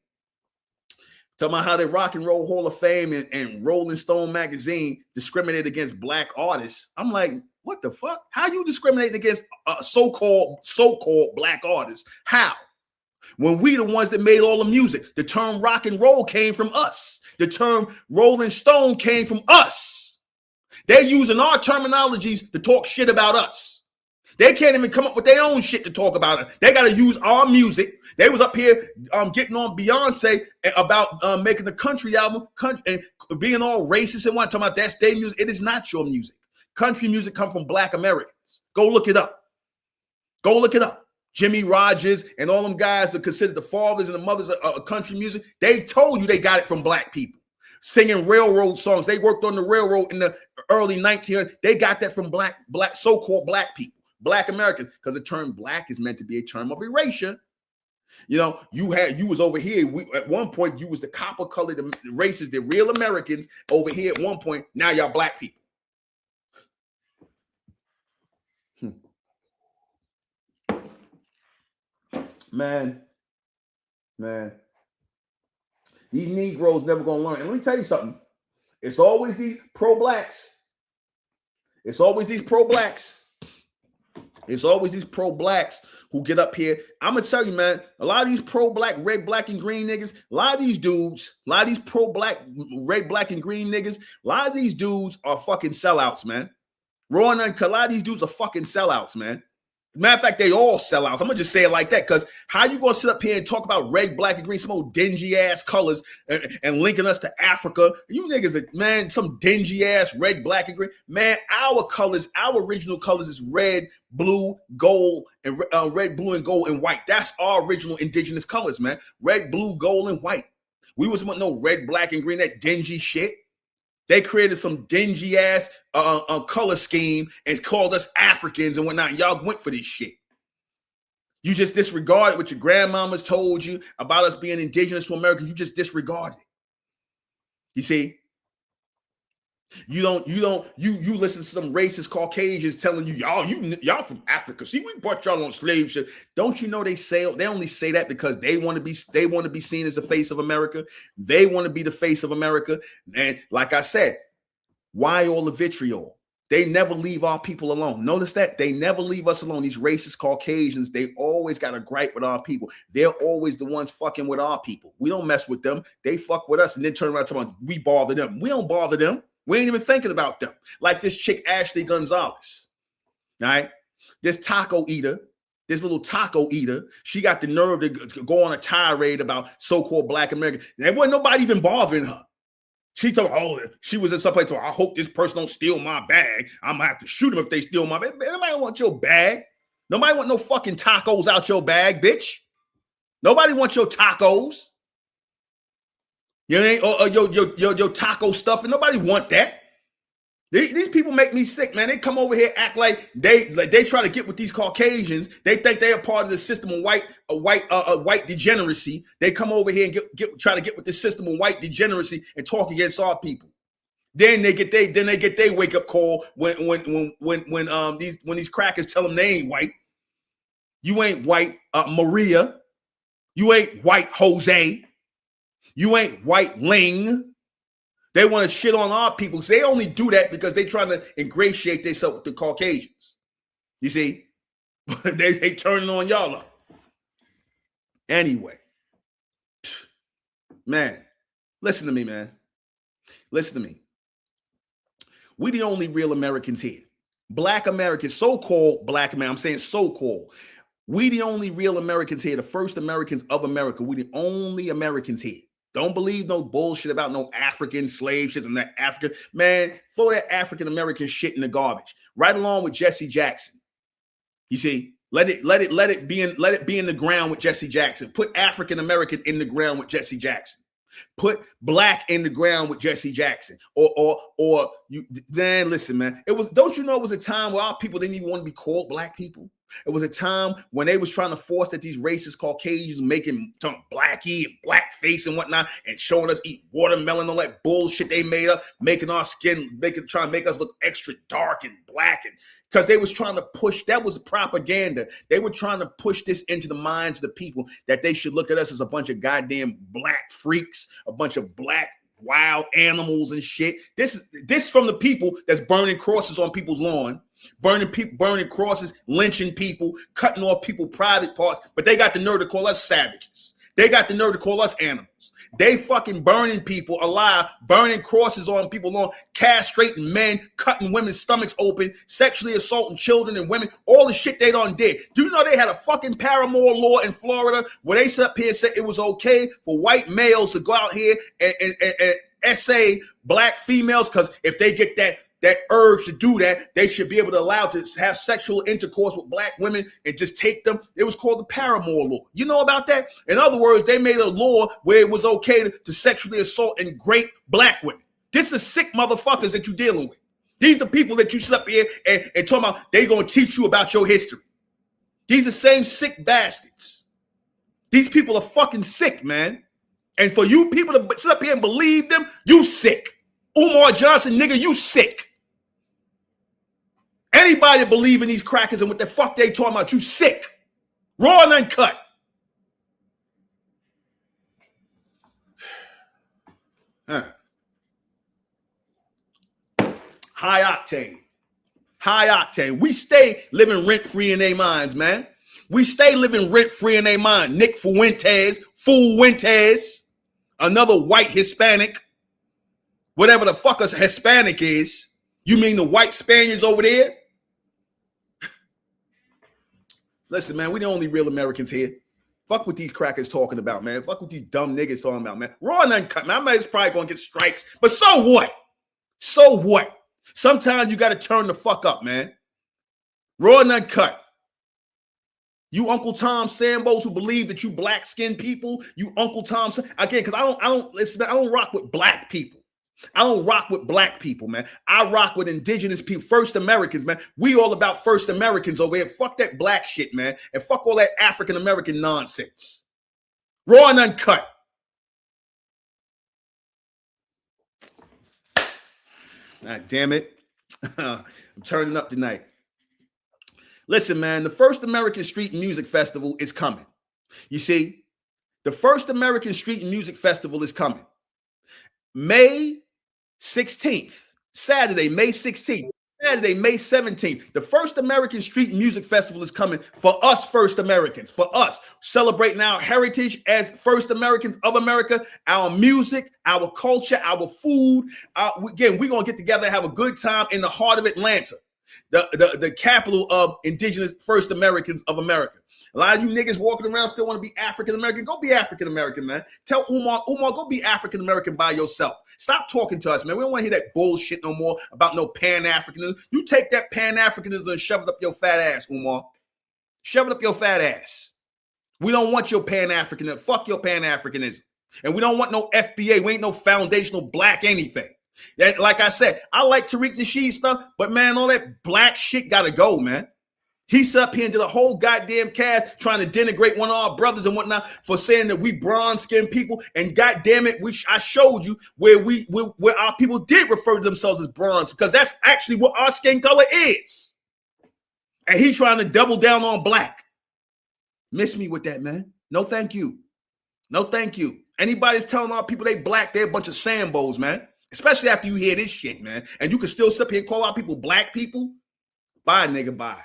Talking about how the Rock and Roll Hall of Fame and Rolling Stone magazine discriminate against black artists. I'm like, what the fuck? How you discriminating against so-called black artists? How? When we the ones that made all the music. The term rock and roll came from us. The term Rolling Stone came from us. They're using our terminologies to talk shit about us. They can't even come up with their own shit to talk about it. They got to use our music. They was up here getting on Beyonce about making the country album and being all racist and talking about that's their music. It is not your music. Country music come from black Americans. Go look it up. Go look it up. Jimmy Rogers and all them guys that considered the fathers and the mothers of country music, they told you they got it from black people. Singing railroad songs. They worked on the railroad in the early 1900s. They got that from black so-called black people, black Americans, because the term black is meant to be a term of erasure. You know, you was over here. At one point, you was the copper-colored races, the real Americans over here at one point. Now y'all black people. Man, these Negroes never gonna learn. And let me tell you something. It's always these pro-blacks. It's always these pro-blacks. It's always these pro-blacks who get up here. I'm gonna tell you, man, a lot of these pro-black, red, black, and green niggas, a lot of these dudes, a lot of these pro-black, red, black, and green niggas, a lot of these dudes are fucking sellouts, man. Raw and a lot of these dudes are fucking sellouts, man. Matter of fact, they all sellouts. I'm gonna just say it like that, because how you gonna sit up here and talk about red, black, and green, some old dingy ass colors, and linking us to Africa? You niggas, man, some dingy ass red, black, and green. Man, our colors, our original colors is red, blue, gold, and red, blue, and gold and white. That's our original indigenous colors, man. Red, blue, gold, and white. We was no red, black, and green, that dingy shit. They created some dingy ass color scheme and called us Africans and whatnot. Y'all went for this shit. You just disregarded what your grandmamas told you about us being indigenous to America. You just disregarded it. You see? You listen to some racist Caucasians telling you, y'all from Africa. See, we brought y'all on slave ship. Don't you know they only say that because they want to be seen as the face of America. They want to be the face of America. And like I said, why all the vitriol? They never leave our people alone. Notice that they never leave us alone. These racist Caucasians, they always got a gripe with our people. They're always the ones fucking with our people. We don't mess with them. They fuck with us and then turn around and talk, we bother them. We don't bother them. We ain't even thinking about them. Like this chick, Ashley Gonzalez. All right. This little taco eater, she got the nerve to go on a tirade about so-called black Americans. There wasn't nobody even bothering her. She told, she was in some place, I hope this person don't steal my bag. I'm gonna have to shoot them if they steal my bag. Nobody want your bag. Nobody want no fucking tacos out your bag, bitch. Nobody wants your tacos. You know, your taco stuff, and nobody want that. These people make me sick, man. They come over here, act like they try to get with these Caucasians. They think they are part of the system of white degeneracy. They come over here and try to get with the system of white degeneracy and talk against our people. Then they get their wake up call when these crackers tell them they ain't white. You ain't white, Maria. You ain't white, Jose. You ain't white Ling. They want to shit on our people. So they only do that because they trying to ingratiate themselves with the Caucasians. You see? they turning on y'all up. Anyway. Man, listen to me, man. Listen to me. We the only real Americans here. Black Americans, so-called black Americans. I'm saying so-called. We the only real Americans here. The first Americans of America. We the only Americans here. Don't believe no bullshit about no African slave shit and that African, man, throw that African American shit in the garbage. Right along with Jesse Jackson. You see, let it be in the ground with Jesse Jackson. Put African American in the ground with Jesse Jackson. Put black in the ground with Jesse Jackson, or you. Then listen, man. It was. Don't you know it was a time where our people didn't even want to be called black people. It was a time when they was trying to force that these racist Caucasians making blackie and blackface and whatnot, and showing us eating watermelon, all that bullshit they made up, making our skin, trying to make us look extra dark and black, and because they was trying to push, that was propaganda. They were trying to push this into the minds of the people that they should look at us as a bunch of goddamn black freaks, a bunch of black wild animals and shit. This from the people that's burning crosses on people's lawn, burning crosses, lynching people, cutting off people private parts, but they got the nerve to call us savages. They got the nerve to call us animals. They fucking burning people alive, burning crosses on people's lawn, castrating men, cutting women's stomachs open, sexually assaulting children and women, all the shit they done did. Do you know they had a fucking paramour law in Florida where they sat up here and said it was okay for white males to go out here and essay black females, because if they get that urge to do that, they should be able to allow to have sexual intercourse with black women and just take them. It was called the paramour law. You know about that? In other words, they made a law where it was okay to sexually assault and rape black women. This is sick motherfuckers that you're dealing with. These are the people that you sit up here and talk about they going to teach you about your history. These are the same sick bastards. These people are fucking sick, man. And for you people to sit up here and believe them, you sick. Umar Johnson, nigga, you sick. Anybody believe in these crackers and what the fuck they talking about, you sick. Raw and uncut. High octane. High octane. We stay living rent-free in their minds, man. We stay living rent-free in their mind. Nick Fuentes, another white Hispanic, whatever the fuck a Hispanic is. You mean the white Spaniards over there? Listen, man, we the only real Americans here. Fuck what these crackers talking about, man. Fuck what these dumb niggas talking about, man. Raw and uncut, man. I might probably gonna get strikes, but so what? So what? Sometimes you gotta turn the fuck up, man. Raw and uncut. You Uncle Tom Sambos who believe that you black skinned people, you Uncle Tom, again, because I don't rock with black people. I don't rock with black people, man. I rock with indigenous people, first Americans, man. We all about first Americans over here. Fuck that black shit, man. And fuck all that African American nonsense. Raw and uncut. God damn it. I'm turning up tonight. Listen, man, the first American Street Music Festival is coming. You see, the first American Street Music Festival is coming. May 16th, Saturday, May 16th, Saturday, May 17th. The first American Street Music Festival is coming for us first Americans, for us celebrating our heritage as first Americans of America, our music, our culture, our food. Again, we're going to get together and have a good time in the heart of Atlanta, the capital of indigenous first Americans of America. A lot of you niggas walking around still want to be African American. Go be African American, man. Tell Umar, go be African American by yourself. Stop talking to us, man. We don't want to hear that bullshit no more about no pan-Africanism. You take that pan-Africanism and shove it up your fat ass, Umar. Shove it up your fat ass. We don't want your pan-Africanism. Fuck your pan-Africanism. And we don't want no FBA. We ain't no foundational black anything. That, like I said, I like Tariq Nasheed stuff, but man, all that black shit gotta go, man. He sat up here and did a whole goddamn cast trying to denigrate one of our brothers and whatnot for saying that we bronze-skinned people. And goddamn it, I showed you where our people did refer to themselves as bronze, because that's actually what our skin color is. And he trying to double down on black. Miss me with that, man. No, thank you. No, thank you. Anybody's telling our people they black, they're a bunch of Sambos, man. Especially after you hear this shit, man. And you can still sit up here and call our people black people. Bye, nigga, bye.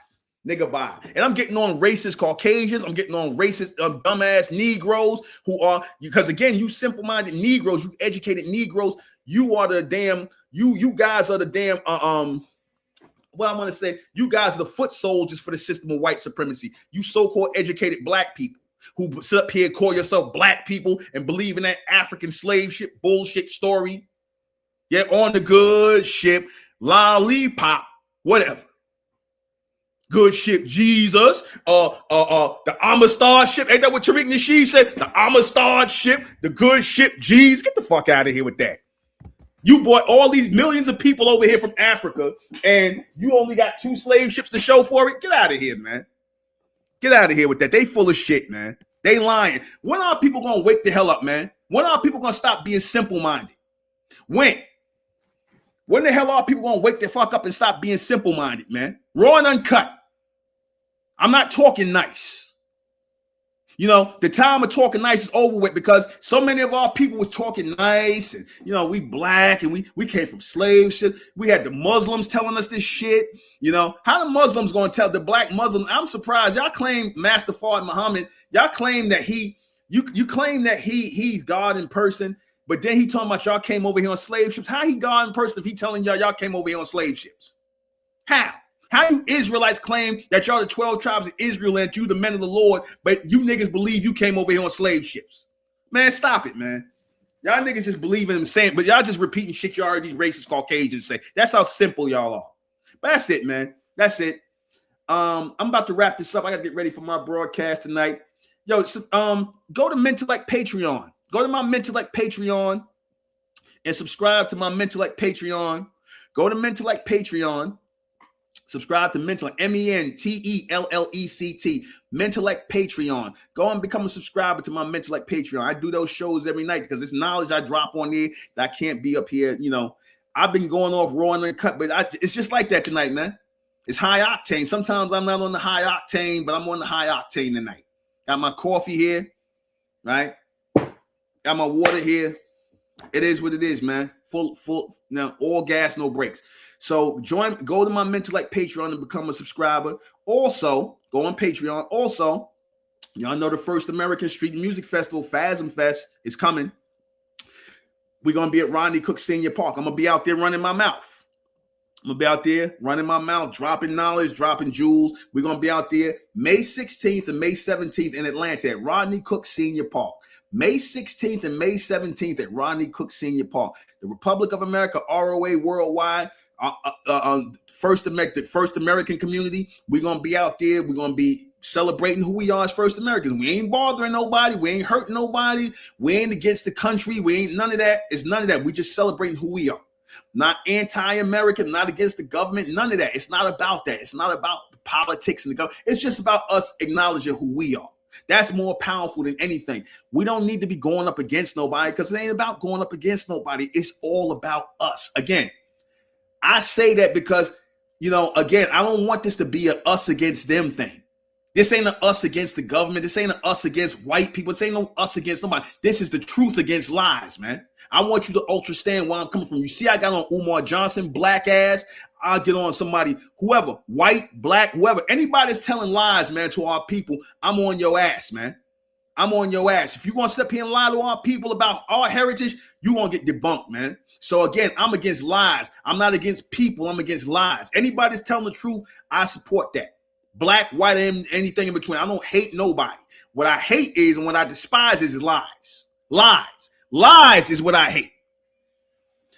Nigga, bye. And I'm getting on racist Caucasians. I'm getting on racist dumbass Negroes who are, because again, you simple-minded Negroes, you educated Negroes, you are the damn, you guys are the damn, well, I'm going to say, you guys are the foot soldiers for the system of white supremacy. You so-called educated black people who sit up here and call yourself black people and believe in that African slave ship bullshit story. Yeah, on the good ship, lollipop, whatever. Good ship Jesus, the Amistad ship. Ain't that what Tariq Nasheed said? The Amistad ship, the good ship Jesus. Get the fuck out of here with that. You brought all these millions of people over here from Africa, and you only got 2 slave ships to show for it. Get out of here, man. Get out of here with that. They full of shit, man. They lying. When are people gonna wake the hell up, man? When are people gonna stop being simple-minded? When? When the hell are people gonna wake the fuck up and stop being simple-minded, man? Raw and uncut. I'm not talking nice. You know, the time of talking nice is over with because so many of our people was talking nice and, you know, we black and we came from slave shit. We had the Muslims telling us this shit. You know, how the Muslims going to tell the black Muslims? I'm surprised. Y'all claim Master Fard Muhammad. Y'all claim that you claim that he's God in person, but then he talking about y'all came over here on slave ships. How he God in person if he telling y'all came over here on slave ships? How? How you Israelites claim that y'all the 12 tribes of Israel and you the men of the Lord, but you niggas believe you came over here on slave ships? Man, stop it, man. Y'all niggas just believe in them saying, but y'all just repeating shit you already racist Caucasians say. That's how simple y'all are. But that's it, man. That's it. I'm about to wrap this up. I gotta get ready for my broadcast tonight. Yo, go to Mentellect Patreon. Go to my Mentellect Patreon and subscribe to my Mentellect Patreon. Go to Mentellect Patreon. Subscribe to Mentellect, MENTELLECT, Mentellect Patreon. Go and become a subscriber to my Mentellect Patreon. I do those shows every night because it's knowledge I drop on there that I can't be up here. You know, I've been going off raw and uncut, but it's just like that tonight, man. It's high octane. Sometimes I'm not on the high octane, but I'm on the high octane tonight. Got my coffee here, right? Got my water here. It is what it is, man. Full, now all gas, no brakes. So go to my Mentellect Patreon and become a subscriber. Also, go on Patreon. Also, y'all know the first American Street Music Festival, Phasm Fest, is coming. We're going to be at Rodney Cook Senior Park. I'm going to be out there running my mouth. I'm going to be out there running my mouth, dropping knowledge, dropping jewels. We're going to be out there May 16th and May 17th in Atlanta at Rodney Cook Senior Park. May 16th and May 17th at Rodney Cook Senior Park. The Republic of America, ROA Worldwide, first American community. We're gonna be out there. We're gonna be celebrating who we are as first Americans. We ain't bothering nobody. We ain't hurting nobody. We ain't against the country. We ain't none of that. It's none of that. We just celebrating who we are. Not anti-American. Not against the government. None of that. It's not about that. It's not about politics and the government. It's just about us acknowledging who we are. That's more powerful than anything. We don't need to be going up against nobody because it ain't about going up against nobody. It's all about us. Again, I say that because, you know, again, I don't want this to be a us against them thing. This ain't a us against the government. This ain't a us against white people. This ain't no us against nobody. This is the truth against lies, man. I want you to understand where I'm coming from. You see, I got on Umar Johnson, black ass. I'll get on somebody, whoever, white, black, whoever. Anybody that's telling lies, man, to our people, I'm on your ass, man. I'm on your ass. If you're going to sit up here and lie to our people about our heritage, you're going to get debunked, man. So again, I'm against lies. I'm not against people. I'm against lies. Anybody's telling the truth, I support that. Black, white, and anything in between. I don't hate nobody. What I hate is, and what I despise is lies. Lies is what I hate.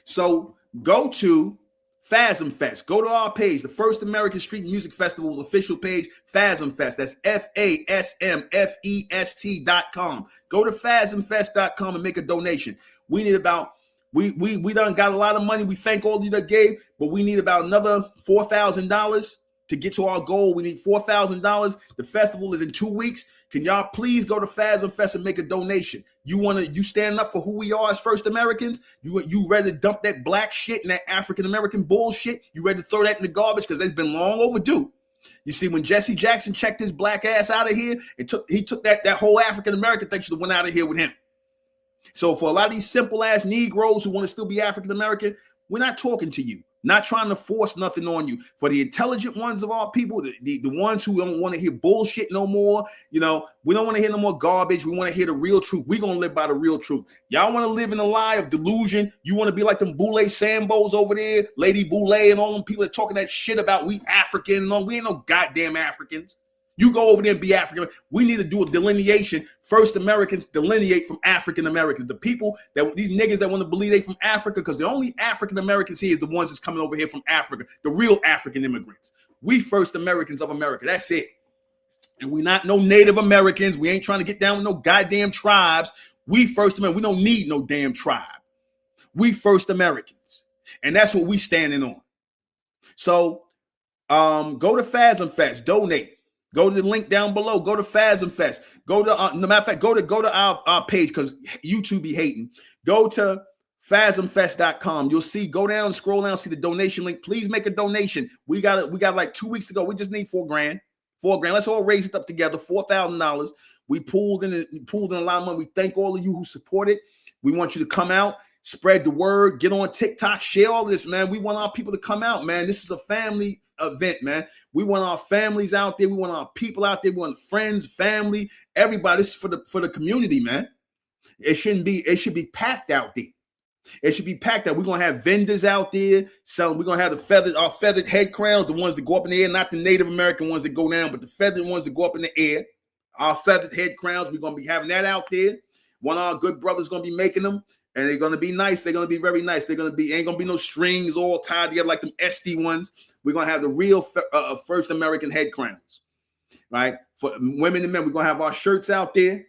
So go to Phasm Fest. Go to our page, the First American Street Music Festival's official page, Phasm Fest. That's FASMFEST.com. Go to phasmfest.com and make a donation. We need about, we done got a lot of money. We thank all of you that gave, but we need about another $4,000 to get to our goal. We need $4,000. The festival is in 2 weeks. Can y'all please go to Phasm Fest and make a donation? You stand up for who we are as first Americans? You ready to dump that black shit and that African American bullshit? You ready to throw that in the garbage because it's been long overdue? You see, when Jesse Jackson checked his black ass out of here, he took that whole African American thing should have went out of here with him. So for a lot of these simple ass Negroes who want to still be African American, we're not talking to you. Not trying to force nothing on you. For the intelligent ones of our people, the ones who don't want to hear bullshit no more, you know, we don't want to hear no more garbage. We want to hear the real truth. We're going to live by the real truth. Y'all want to live in the lie of delusion. You want to be like them Boule Sambos over there, Lady Boule and all them people that talking that shit about we African and all. We ain't no goddamn Africans. You go over there and be African. We need to do a delineation. First Americans delineate from African Americans. The people that these niggas that want to believe they from Africa, because the only African Americans here is the ones that's coming over here from Africa, the real African immigrants. We first Americans of America. That's it. And we not no Native Americans. We ain't trying to get down with no goddamn tribes. We first Americans. We don't need no damn tribe. We first Americans. And that's what we standing on. So go to Phasm Fest, donate. Go to the link down below. Go to Phasm Fest. Go to no matter of fact, go to our page because YouTube be hating. Go to phasmfest.com. You'll see, go down, scroll down, see the donation link. Please make a donation. We got like 2 weeks to go. We just need $4,000. $4,000. Let's all raise it up together. $4,000. We pooled in a lot of money. We thank all of you who support it. We want you to come out, spread the word, get on TikTok, share all this, man. We want our people to come out, man. This is a family event, man. We want our families out there. We want our people out there. We want friends, family, everybody. This is for the community, man. It should be packed out there. It should be packed out. We're gonna have vendors out there selling. We're gonna have our feathered head crowns, the ones that go up in the air, not the Native American ones that go down, but the feathered ones that go up in the air. Our feathered head crowns, we're gonna be having that out there. One of our good brothers gonna be making them, and they're gonna be nice. They're gonna be very nice. Ain't gonna be no strings all tied together like them SD ones. We're gonna have the real first American head crowns, right? For women and men, we're gonna have our shirts out there.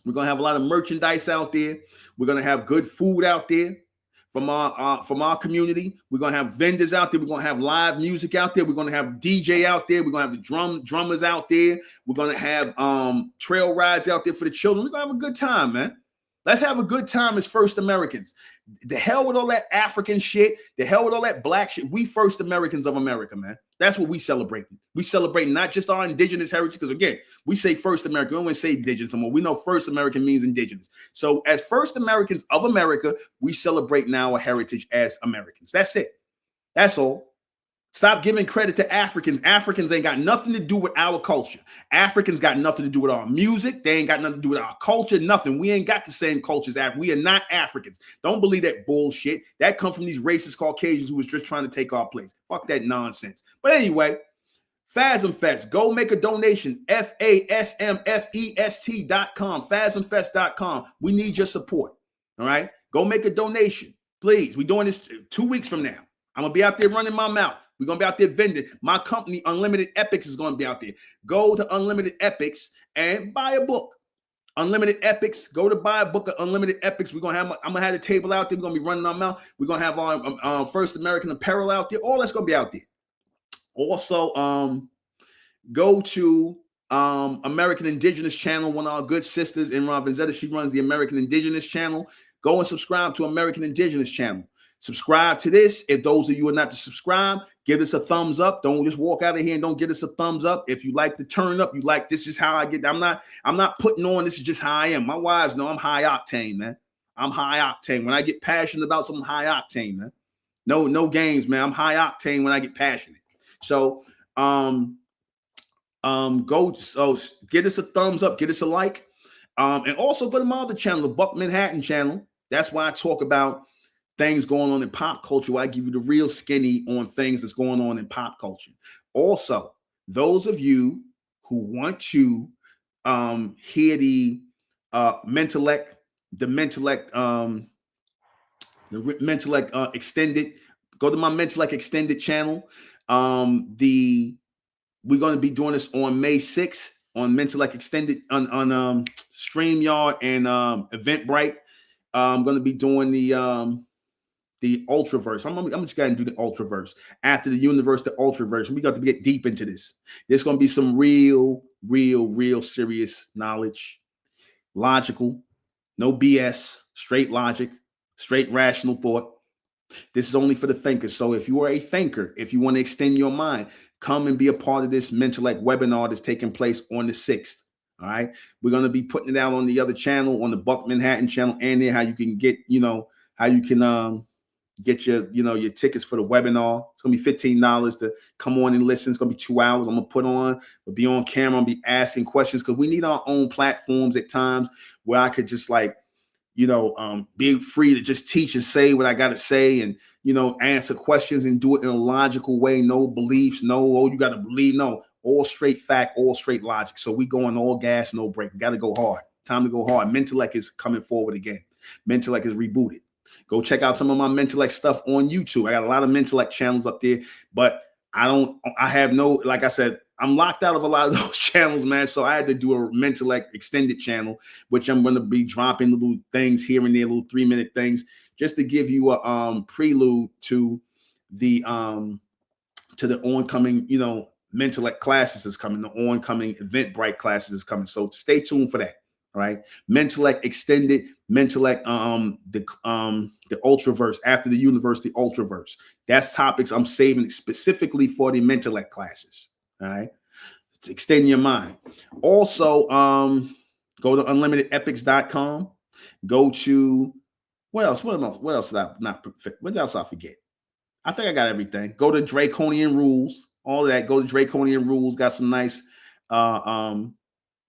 We're gonna have a lot of merchandise out there. We're gonna have good food out there from our community. We're gonna have vendors out there. We're gonna have live music out there. We're gonna have DJ out there. We're gonna have the drummers out there. We're gonna have trail rides out there for the children. We're gonna have a good time, man. Let's have a good time as first Americans. The hell with all that African shit. The hell with all that black shit. We first Americans of America, man. That's what we celebrating. We celebrate not just our indigenous heritage, because again, we say first American. We don't want to say indigenous anymore. We know first American means indigenous. So as first Americans of America, we celebrate now our heritage as Americans. That's it. That's all. Stop giving credit to Africans. Africans ain't got nothing to do with our culture. Africans got nothing to do with our music. They ain't got nothing to do with our culture. Nothing. We ain't got the same culture as we are not Africans. Don't believe that bullshit. That comes from these racist Caucasians who was just trying to take our place. Fuck that nonsense. But anyway, Phasm Fest. Go make a donation. FASMFEST.com. FasmFest.com. We need your support. All right? Go make a donation. Please. We're doing this 2 weeks from now. I'm going to be out there running my mouth. We're going to be out there vending. My company, Unlimited Epics, is going to be out there. Go to Unlimited Epics and buy a book. Unlimited Epics. Go to buy a book of Unlimited Epics. I'm going to have the table out there. We're going to be running our mouth. We're going to have our First American apparel out there. All that's going to be out there. Also, go to American Indigenous channel. One of our good sisters, Imran Vanzetta, she runs the American Indigenous channel. Go and subscribe to American Indigenous channel. Subscribe to this. If those of you are not to subscribe, give us a thumbs up. Don't just walk out of here and don't give us a thumbs up. If you like the turn up, you like this is how I get. I'm not putting on this is just how I am. My wives know I'm high octane, man. I'm high octane. When I get passionate about something, high octane, man. No games, man. I'm high octane when I get passionate. So get us a thumbs up, get us a like. And also go to my other channel, the Buck Manhattan channel. That's why I talk about things going on in pop culture, where I give you the real skinny on things that's going on in pop culture. Also, those of you who want to hear the Mentellect extended, go to my Mentellect extended channel. We're going to be doing this on May 6th on Mentellect extended on StreamYard and Eventbrite. I'm going to be doing the Ultraverse. I'm just going to do the Ultraverse. After the universe, the Ultraverse. We got to get deep into this. There's going to be some real serious knowledge. Logical. No BS. Straight logic. Straight rational thought. This is only for the thinkers. So if you are a thinker, if you want to extend your mind, come and be a part of this Mentellect webinar that's taking place on the 6th. All right. We're going to be putting it out on the other channel, on the Buck Manhattan channel, and there how you can get, get your tickets for the webinar. It's gonna be $15 to come on and listen. It's gonna be 2 hours. I'm gonna put on, but be on camera and be asking questions, because we need our own platforms at times where I could just be free to just teach and say what I gotta say, and answer questions and do it in a logical way. No beliefs, no you gotta believe, no, all straight fact, all straight logic. So we going all gas, no break. We gotta go hard. Time to go hard. Mentellect is coming forward again. Mentellect is rebooted. Go check out some of my Mentellect stuff on YouTube. I got a lot of Mentellect channels up there, but I have no, like I said, I'm locked out of a lot of those channels, man. So I had to do a Mentellect extended channel, which I'm going to be dropping little things here and there, little 3-minute things, just to give you a prelude to the oncoming, Mentellect classes is coming, the oncoming Eventbrite classes is coming. So stay tuned for that. All right. Mentellect extended, Mentellect, the Ultraverse, after the University Ultraverse. That's topics I'm saving specifically for the Mentellect classes. All right. To extend your mind. Also, go to unlimitedepics.com. Go to what else did I not? What else I forget? I think I got everything. Go to Draconian Rules. All of that. Go to Draconian Rules. Got some nice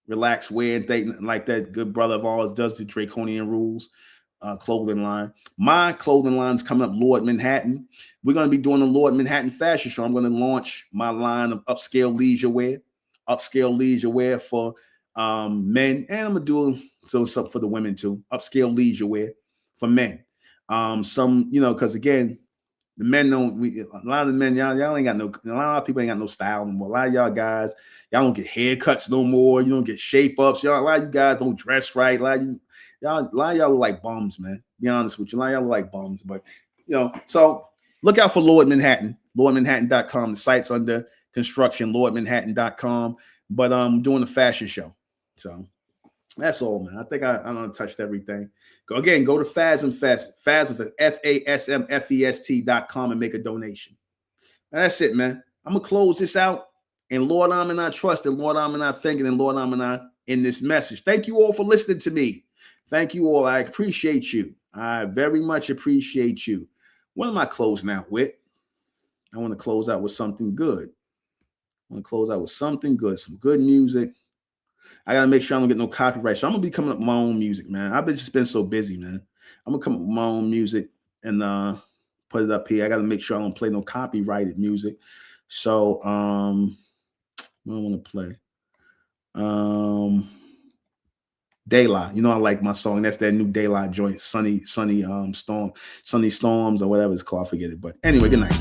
relaxed wear and thing like that. Good brother of ours does the Draconian Rules clothing line. My clothing line is coming up, Lord Manhattan. We're going to be doing the Lord Manhattan fashion show. I'm going to launch my line of upscale leisure wear for men, and I'm going to do something for the women too. Upscale leisure wear for men. Some, because again, the men a lot of the men, y'all ain't got no, a lot of people ain't got no style anymore. A lot of y'all guys, y'all don't get haircuts no more. You don't get shape ups. A lot of you guys don't dress right. A lot of y'all look like bums, man. Be honest with you. A lot of y'all look like bums, but so look out for Lord Manhattan, lordmanhattan.com. The site's under construction, lordmanhattan.com. But I'm doing a fashion show. So that's all, man. I think I done touched everything. Go to FASMFest, FASMFEST.com and make a donation. And that's it, man. I'm going to close this out. And Lord, I'm and I trust, and Lord, I'm and I thinking, and Lord, I'm and I in this message. Thank you all for listening to me. Thank you all. I appreciate you. I very much appreciate you. What am I closing out with? I want to close out with something good. Some good music. I got to make sure I don't get no copyright. So I'm going to be coming up with my own music, man. I've just been so busy, man. I'm going to come up with my own music and put it up here. I got to make sure I don't play no copyrighted music. So what do I want to play? Daylight. I like my song. That's that new Daylight joint, Sunny Storms or whatever it's called. I forget it. But anyway, good night.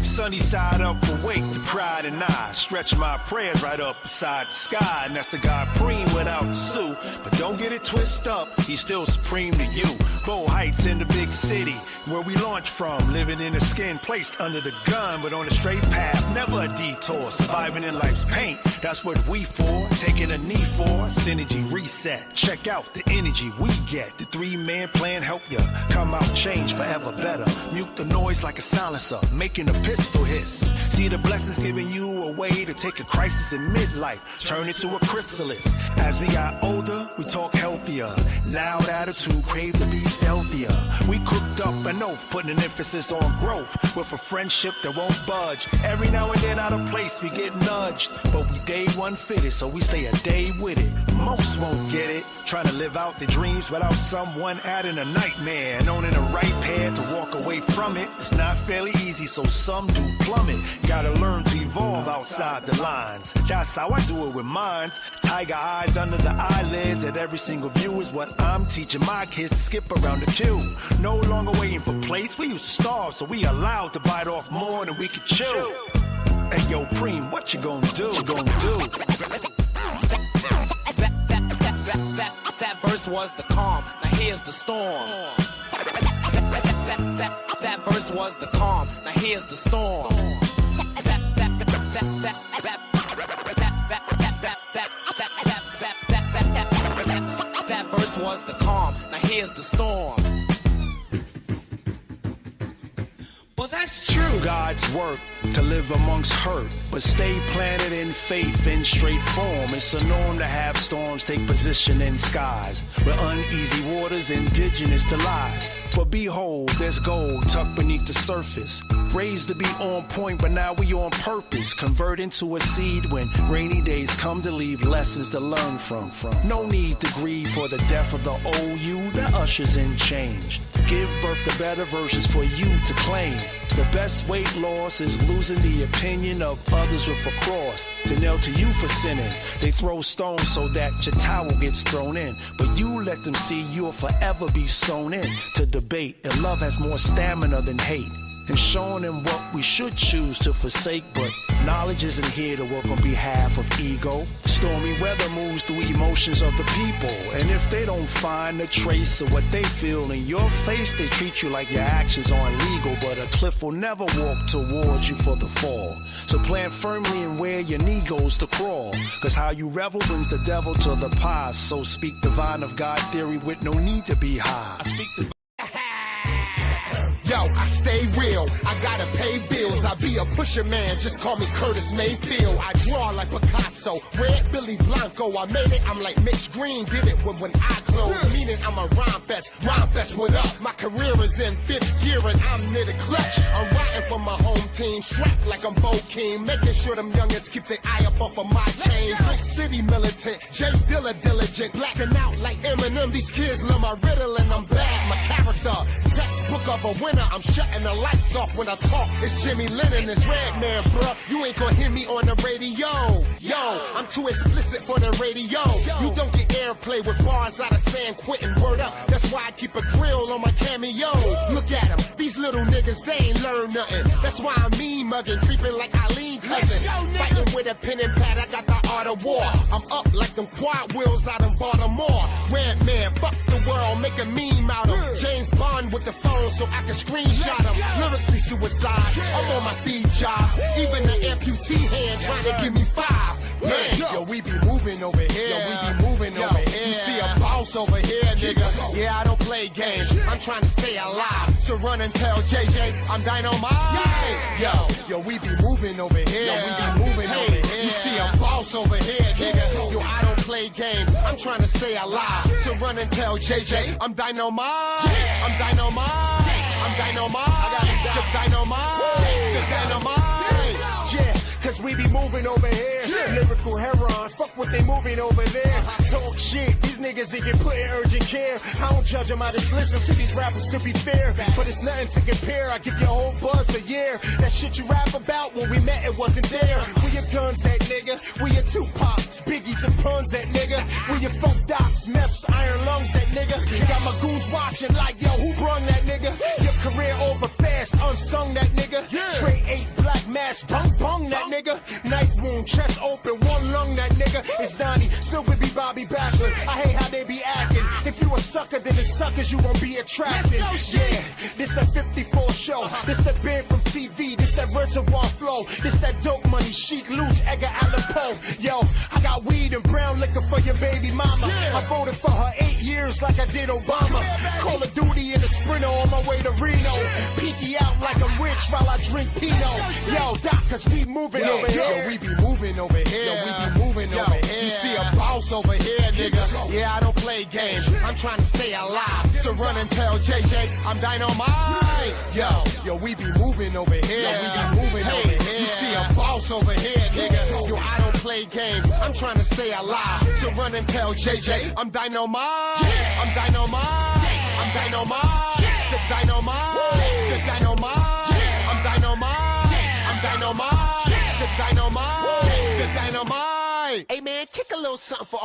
Sunny side up, awake to pride and I stretch my prayers right up beside the sky, and that's the God Preem without Sue. But don't get it twisted up, he's still supreme to you. Bow Heights in the big city, where we launch from, living in a skin placed under the gun, but on a straight path, never a detour, surviving in life's paint. That's what we for, taking a knee for, synergy reset. Check out the energy we get. The 3-man plan help you come out change forever better. Mute the noise like a silencer, making a pistol hiss. See the blessings giving you a way to take a crisis in midlife, turn it to a chrysalis. As we got older, we talk healthier. Loud attitude, crave to be stealthier. We cooked up an oath, putting an emphasis on growth, with a friendship that won't budge. Every now and then out of place we get nudged, but we day one fitted, so we stay a day with it. Most won't get it, trying to live out their dreams without someone adding a nightmare. And owning a right path to walk away from it, it's not fairly easy, so some do plummet. Gotta learn to evolve outside the lines. That's how I do it with mines. Tiger eyes under the eyelids at every single view is what I'm teaching my kids to skip around the queue. No longer waiting for plates, we used to starve, so we allowed to bite off more than we could chew. Hey yo, Preem, what you gonna do? That verse was the calm, now here's the storm. That verse was the calm, now here's the storm. That verse was the calm, now here's the storm. Well, that's true. God's work to live amongst hurt, but stay planted in faith in straight form. It's a norm to have storms take position in skies, where uneasy waters indigenous to lies. But behold, there's gold tucked beneath the surface. Raised to be on point, but now we on purpose. Convert into a seed when rainy days come to leave lessons to learn from. No need to grieve for the death of the old you. The ushers in change. Give birth to better versions for you to claim. The best weight loss is losing the opinion of others with a cross to nail to you for sinning. They throw stones so that your towel gets thrown in, but you let them see you'll forever be sewn in to debate if love has more stamina than hate. And showing them what we should choose to forsake, but knowledge isn't here to work on behalf of ego. Stormy weather moves through emotions of the people, and if they don't find a trace of what they feel in your face, they treat you like your actions aren't legal. But a cliff will never walk towards you for the fall. So plant firmly in where your knee goes to crawl, cause how you revel brings the devil to the past. So speak divine of God theory with no need to be high. I speak the Yo, I stay real, I gotta pay bills. I be a pusher man, just call me Curtis Mayfield. I draw like Picasso, red Billy Blanco. I made it, I'm like Mitch Green, did it when I close. Meaning I'm a rhyme fest, what up? My career is in 5th gear and I'm near the clutch. I'm riding for my home team, strapped like I'm Bo King, making sure them youngins keep their eye up off of my chain. Brick City militant, Jay Dilla diligent, blacking out like Eminem. These kids love my riddle and I'm bad. My character, textbook of a winner. I'm shutting the lights off when I talk. It's Jimmy Lennon, it's Redman, bruh. You ain't gonna hear me on the radio. Yo, I'm too explicit for the radio. You don't get airplay with bars out of San Quentin. Word up, that's why I keep a grill on my cameo. Look at them, these little niggas, they ain't learn nothing. That's why I'm mean mugging, creeping like Eileen cousin. Fighting with a pen and pad, I got the art of war. I'm up like them quad wheels out in Baltimore. Redman, fuck the world, make a meme out of James Bond with the phone so I can screenshot him. Lyrically suicide, I'm on my Steve Jobs. Even the amputee hand trying to give me 5. Man, yo, we be moving over here. Yo, we be moving over here. You see a boss over here, nigga. Yeah, I don't play games. I'm trying to stay alive. So run and tell JJ I'm dynamite. Yo, we be moving over here. Yo, we be moving over here. You see a boss over here, nigga. Yo, I don't play games. I'm trying to stay alive. So run and tell JJ I'm dynamite. I'm dynamite. I'm dynamite. The dynamite. The dynamite. Yeah, cause we be moving over here. Lyrical heron, fuck what they moving over there. Talk shit, these niggas they get put in urgent care. I don't judge them, I just listen to these rappers to be fair. But it's nothing to compare, I give your whole buzz a year. That shit you rap about when we met, it wasn't there. Where your guns at, nigga? Where your Tupacs, Biggies and Puns at, nigga? Where your funk docs, meths, iron lungs at, nigga? Got my goons watching like, yo, who brung that, nigga? Your career over fast, unsung that, nigga. Trey 8 black mask, bung that, nigga. Knife wound, chest open, one lung that, nigga. It's Donnie, Silver B. Bobby Bachelor. I hate how they be acting. If you a sucker, then the suckers you won't be attracted. Yeah, this that 54 show. This that band from TV. This that reservoir flow. This that dope money, Chic, Luch, Edgar Allan Poe. Yo, I got weed and brown liquor for your baby mama. I voted for her 8 years like I did Obama. Call of Duty in a Sprinter on my way to Reno. Peeky out like I'm rich while I drink Pinot. Yo, Doc, cause we moving over here. Yo, we be moving over here. Yo, we be moving over here. You see a boss over here, nigga. Yeah, I don't play games. I'm trying to stay alive. So run and tell JJ I'm dynamite. Yo, we be moving over here. Yo, we be moving over here. You see a boss over here, nigga. Yo, I don't play games. I'm trying to stay alive. So run and tell JJ I'm dynamite. I'm dynamite. I'm dynamite. The dynamite. The dynamite. I'm dynamite. I'm dynamite. The dynamite. The dynamite. Hey man, kick a little something for all